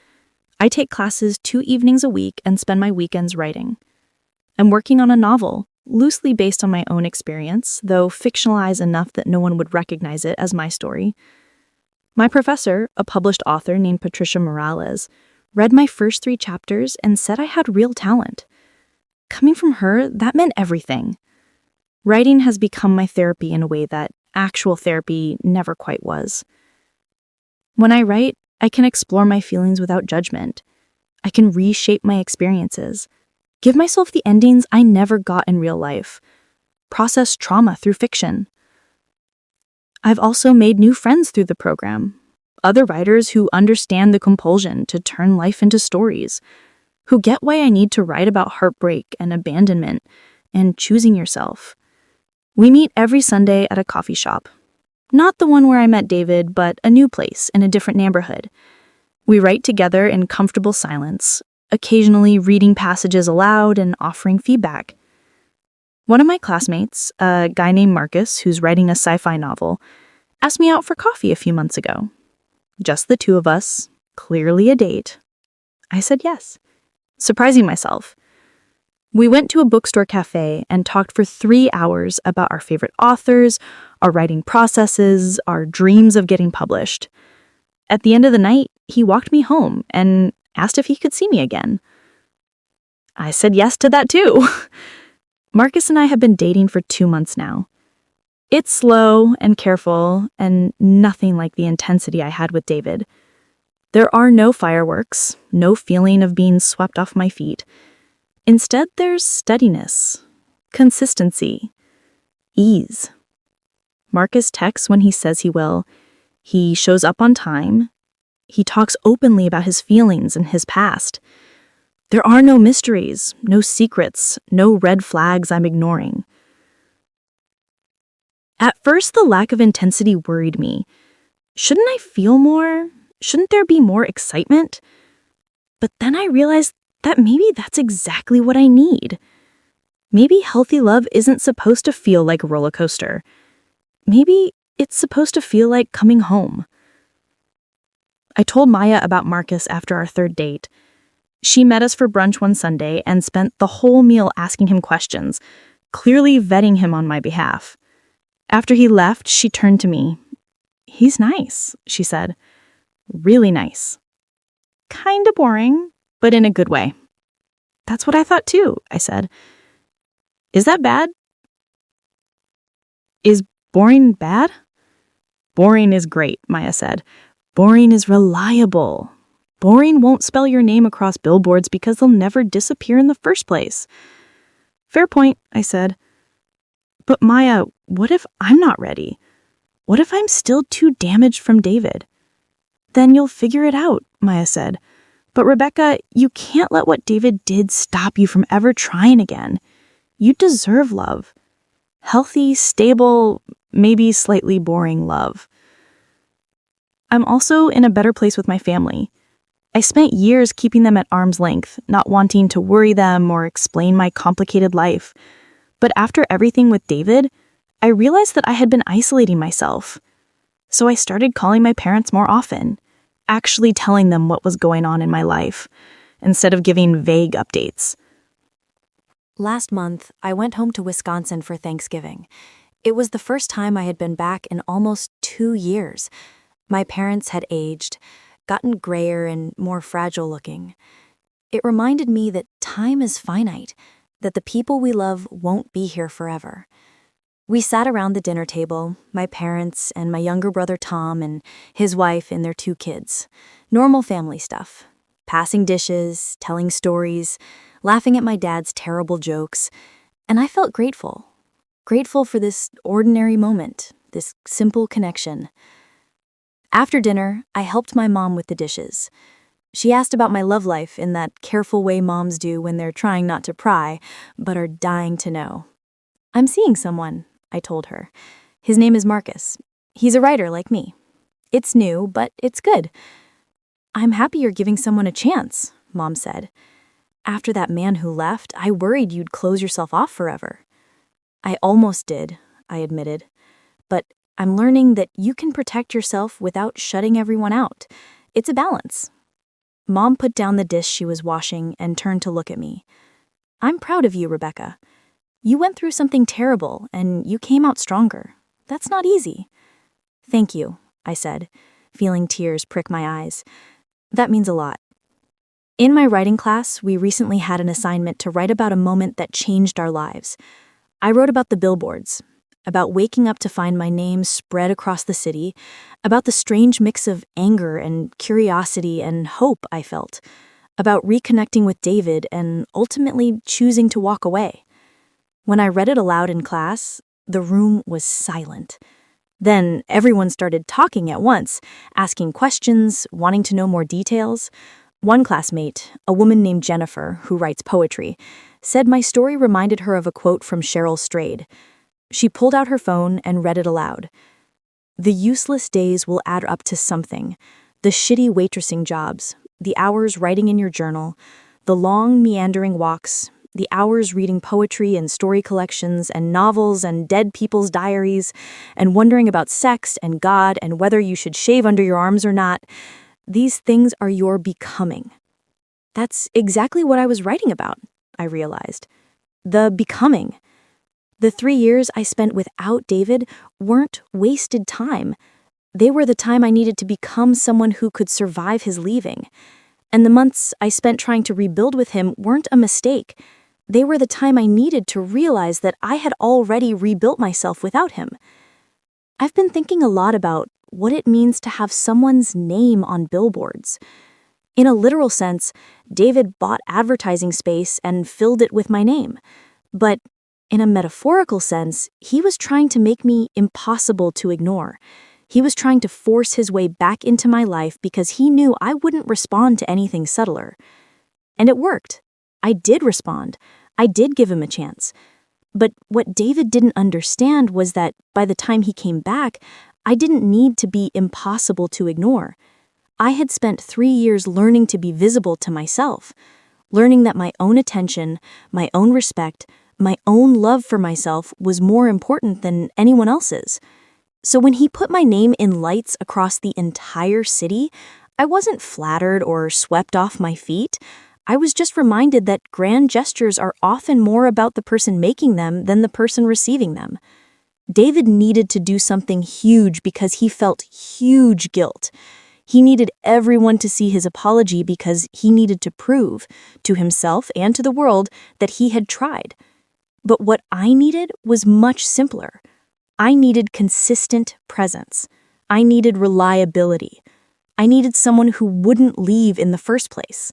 [SPEAKER 1] I take classes 2 evenings a week and spend my weekends writing. I'm working on a novel, loosely based on my own experience, though fictionalized enough that no one would recognize it as my story. My professor, a published author named Patricia Morales, read my first 3 chapters and said I had real talent. Coming from her, that meant everything. Writing has become my therapy in a way that actual therapy never quite was. When I write, I can explore my feelings without judgment. I can reshape my experiences, give myself the endings I never got in real life, process trauma through fiction. I've also made new friends through the program, other writers who understand the compulsion to turn life into stories, who get why I need to write about heartbreak and abandonment and choosing yourself. We meet every Sunday at a coffee shop. Not the one where I met David, but a new place in a different neighborhood. We write together in comfortable silence, occasionally reading passages aloud and offering feedback. One of my classmates, a guy named Marcus, who's writing a sci-fi novel, asked me out for coffee a few months ago. Just the 2 of us, clearly a date. I said yes, surprising myself. We went to a bookstore cafe and talked for 3 hours about our favorite authors, our writing processes, our dreams of getting published. At the end of the night, he walked me home and asked if he could see me again. I said yes to that too. Marcus and I have been dating for 2 months now. It's slow and careful and nothing like the intensity I had with David. There are no fireworks, no feeling of being swept off my feet. Instead, there's steadiness, consistency, ease. Marcus texts when he says he will. He shows up on time. He talks openly about his feelings and his past. There are no mysteries, no secrets, no red flags I'm ignoring. At first, the lack of intensity worried me. Shouldn't I feel more? Shouldn't there be more excitement? But then I realized that maybe that's exactly what I need. Maybe healthy love isn't supposed to feel like a roller coaster. Maybe it's supposed to feel like coming home. I told Maya about Marcus after our 3rd date. She met us for brunch one Sunday and spent the whole meal asking him questions, clearly vetting him on my behalf. After he left, she turned to me. "He's nice," she said. "Really nice. Kinda boring, but in a good way." "That's what I thought too," I said. "Is that bad?" "Is boring bad?" "Boring is great," Maya said. "Boring is reliable. Boring won't spell your name across billboards because they'll never disappear in the first place." "Fair point," I said. "But Maya, what if I'm not ready? What if I'm still too damaged from David?" "Then you'll figure it out," Maya said. "But Rebecca, you can't let what David did stop you from ever trying again. You deserve love. Healthy, stable, maybe slightly boring love." I'm also in a better place with my family. I spent years keeping them at arm's length, not wanting to worry them or explain my complicated life. But after everything with David, I realized that I had been isolating myself, So I started calling my parents more often, actually telling them what was going on in my life, instead of giving vague updates.
[SPEAKER 2] Last month, I went home to Wisconsin for Thanksgiving. It was the first time I had been back in almost 2 years. My parents had aged, gotten grayer and more fragile looking. It reminded me that time is finite, that the people we love won't be here forever. We sat around the dinner table, my parents and my younger brother Tom and his wife and their 2 kids. Normal family stuff. Passing dishes, telling stories, laughing at my dad's terrible jokes. And I felt grateful. Grateful for this ordinary moment, this simple connection. After dinner, I helped my mom with the dishes. She asked about my love life in that careful way moms do when they're trying not to pry, but are dying to know. "I'm seeing someone," I told her. "His name is Marcus. He's a writer like me. It's new, but it's good." "I'm happy you're giving someone a chance," Mom said. "After that man who left, I worried you'd close yourself off forever." "I almost did," I admitted. "But I'm learning that you can protect yourself without shutting everyone out. It's a balance." Mom put down the dish she was washing and turned to look at me. "I'm proud of you, Rebecca. You went through something terrible and you came out stronger. That's not easy." "Thank you," I said, feeling tears prick my eyes. "That means a lot." In my writing class, we recently had an assignment to write about a moment that changed our lives. I wrote about the billboards, about waking up to find my name spread across the city, about the strange mix of anger and curiosity and hope I felt, about reconnecting with David and ultimately choosing to walk away. When I read it aloud in class, the room was silent. Then everyone started talking at once, asking questions, wanting to know more details. One classmate, a woman named Jennifer, who writes poetry, said my story reminded her of a quote from Cheryl Strayed. She pulled out her phone and read it aloud. "The useless days will add up to something. The shitty waitressing jobs, the hours writing in your journal, the long meandering walks, the hours reading poetry and story collections and novels and dead people's diaries, and wondering about sex and God and whether you should shave under your arms or not. These things are your becoming." That's exactly what I was writing about, I realized. The becoming. The 3 years I spent without David weren't wasted time. They were the time I needed to become someone who could survive his leaving. And the months I spent trying to rebuild with him weren't a mistake. They were the time I needed to realize that I had already rebuilt myself without him. I've been thinking a lot about what it means to have someone's name on billboards. In a literal sense, David bought advertising space and filled it with my name. But in a metaphorical sense, he was trying to make me impossible to ignore. He was trying to force his way back into my life because he knew I wouldn't respond to anything subtler. And it worked. I did respond. I did give him a chance. But what David didn't understand was that by the time he came back, I didn't need to be impossible to ignore. I had spent 3 years learning to be visible to myself, learning that my own attention, my own respect, my own love for myself was more important than anyone else's. So when he put my name in lights across the entire city, I wasn't flattered or swept off my feet. I was just reminded that grand gestures are often more about the person making them than the person receiving them. David needed to do something huge because he felt huge guilt. He needed everyone to see his apology because he needed to prove, to himself and to the world, that he had tried. But what I needed was much simpler. I needed consistent presence. I needed reliability. I needed someone who wouldn't leave in the first place.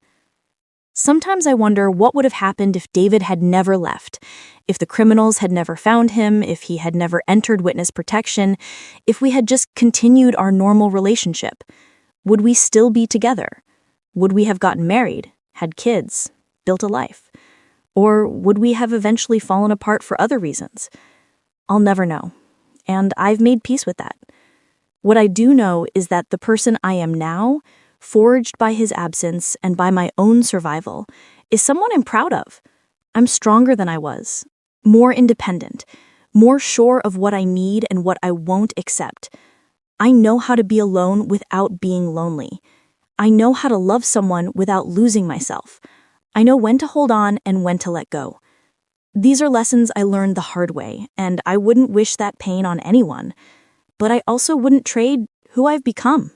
[SPEAKER 2] Sometimes I wonder what would have happened if David had never left, if the criminals had never found him, if he had never entered witness protection, if we had just continued our normal relationship. Would we still be together? Would we have gotten married, had kids, built a life? Or would we have eventually fallen apart for other reasons? I'll never know, and I've made peace with that. What I do know is that the person I am now, forged by his absence and by my own survival, is someone I'm proud of. I'm stronger than I was, more independent, more sure of what I need and what I won't accept.
[SPEAKER 1] I know how to be alone without being lonely. I know how to love someone without losing myself. I know when to hold on and when to let go. These are lessons I learned the hard way, and I wouldn't wish that pain on anyone. But I also wouldn't trade who I've become.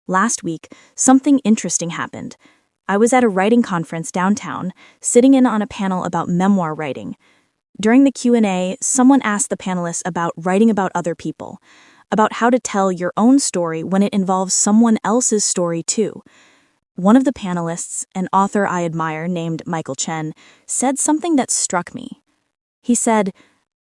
[SPEAKER 1] Last week, something interesting happened. I was at a writing conference downtown, sitting in on a panel about memoir writing. During the Q&A, someone asked the panelists about writing about other people, about how to tell your own story when it involves someone else's story too. One of the panelists, an author I admire named Michael Chen, said something that struck me. He said,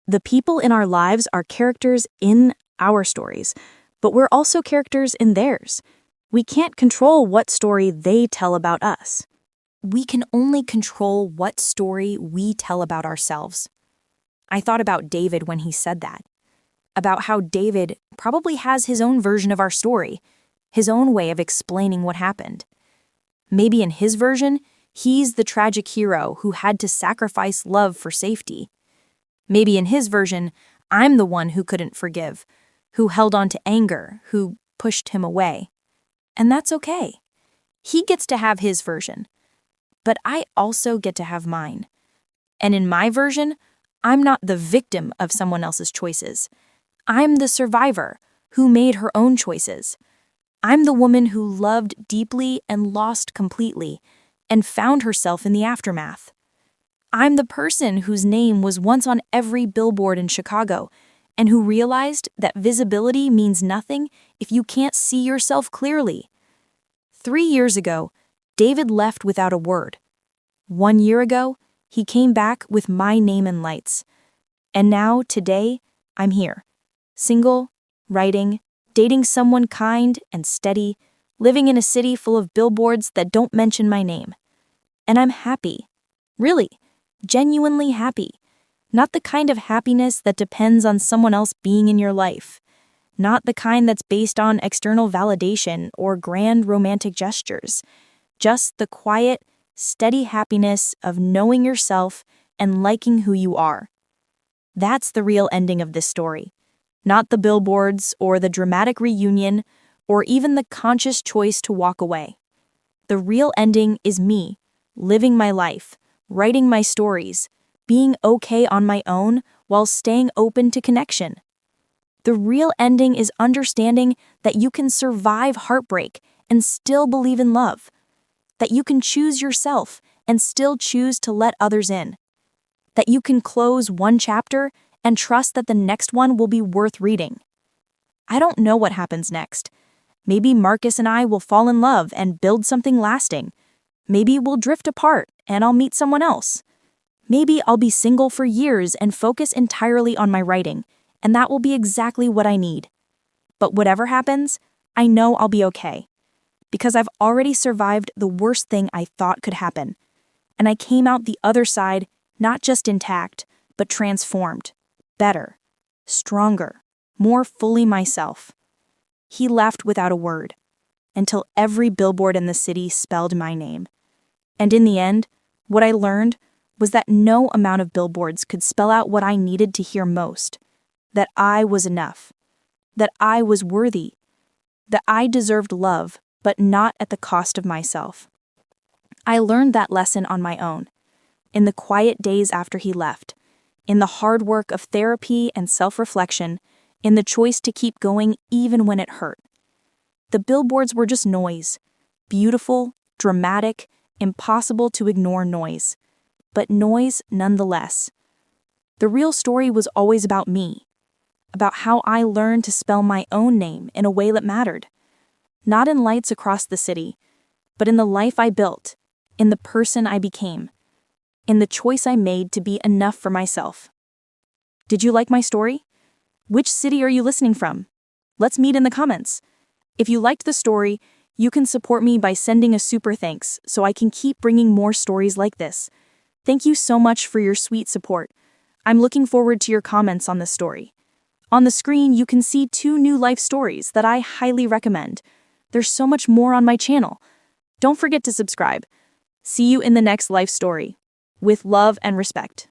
[SPEAKER 1] "The people in our lives are characters in our stories, but we're also characters in theirs. We can't control what story they tell about us."
[SPEAKER 2] We can only control what story we tell about ourselves. I thought about David when he said that, about how David probably has his own version of our story, his own way of explaining what happened. Maybe in his version, he's the tragic hero who had to sacrifice love for safety. Maybe in his version, I'm the one who couldn't forgive, who held on to anger, who pushed him away. And that's okay. He gets to have his version. But I also get to have mine. And in my version, I'm not the victim of someone else's choices. I'm the survivor who made her own choices. I'm the woman who loved deeply and lost completely and found herself in the aftermath. I'm the person whose name was once on every billboard in Chicago and who realized that visibility means nothing if you can't see yourself clearly. 3 years ago, David left without a word. 1 year ago, he came back with my name in lights. And now, today, I'm here. Single, writing, dating someone kind and steady, living in a city full of billboards that don't mention my name. And I'm happy. Really, genuinely happy. Not the kind of happiness that depends on someone else being in your life. Not the kind that's based on external validation or grand romantic gestures. Just the quiet, steady happiness of knowing yourself and liking who you are. That's the real ending of this story. Not the billboards or the dramatic reunion or even the conscious choice to walk away. The real ending is me, living my life, writing my stories, being okay on my own while staying open to connection. The real ending is understanding that you can survive heartbreak and still believe in love. That you can choose yourself and still choose to let others in. That you can close one chapter and trust that the next one will be worth reading. I don't know what happens next. Maybe Marcus and I will fall in love and build something lasting. Maybe we'll drift apart and I'll meet someone else. Maybe I'll be single for years and focus entirely on my writing, and that will be exactly what I need. But whatever happens, I know I'll be okay. Because I've already survived the worst thing I thought could happen. And I came out the other side not just intact, but transformed, better, stronger, more fully myself. He left without a word, until every billboard in the city spelled my name. And in the end, what I learned was that no amount of billboards could spell out what I needed to hear most. That I was enough. That I was worthy. That I deserved love, but not at the cost of myself. I learned that lesson on my own, in the quiet days after he left, in the hard work of therapy and self-reflection, in the choice to keep going even when it hurt. The billboards were just noise, beautiful, dramatic, impossible to ignore noise, but noise nonetheless. The real story was always about me, about how I learned to spell my own name in a way that mattered. Not in lights across the city, but in the life I built, in the person I became, in the choice I made to be enough for myself. Did you like my story? Which city are you listening from? Let's meet in the comments. If you liked the story, you can support me by sending a super thanks so I can keep bringing more stories like this. Thank you so much for your sweet support. I'm looking forward to your comments on this story. On the screen, you can see 2 new life stories that I highly recommend. There's so much more on my channel. Don't forget to subscribe. See you in the next life story. With love and respect.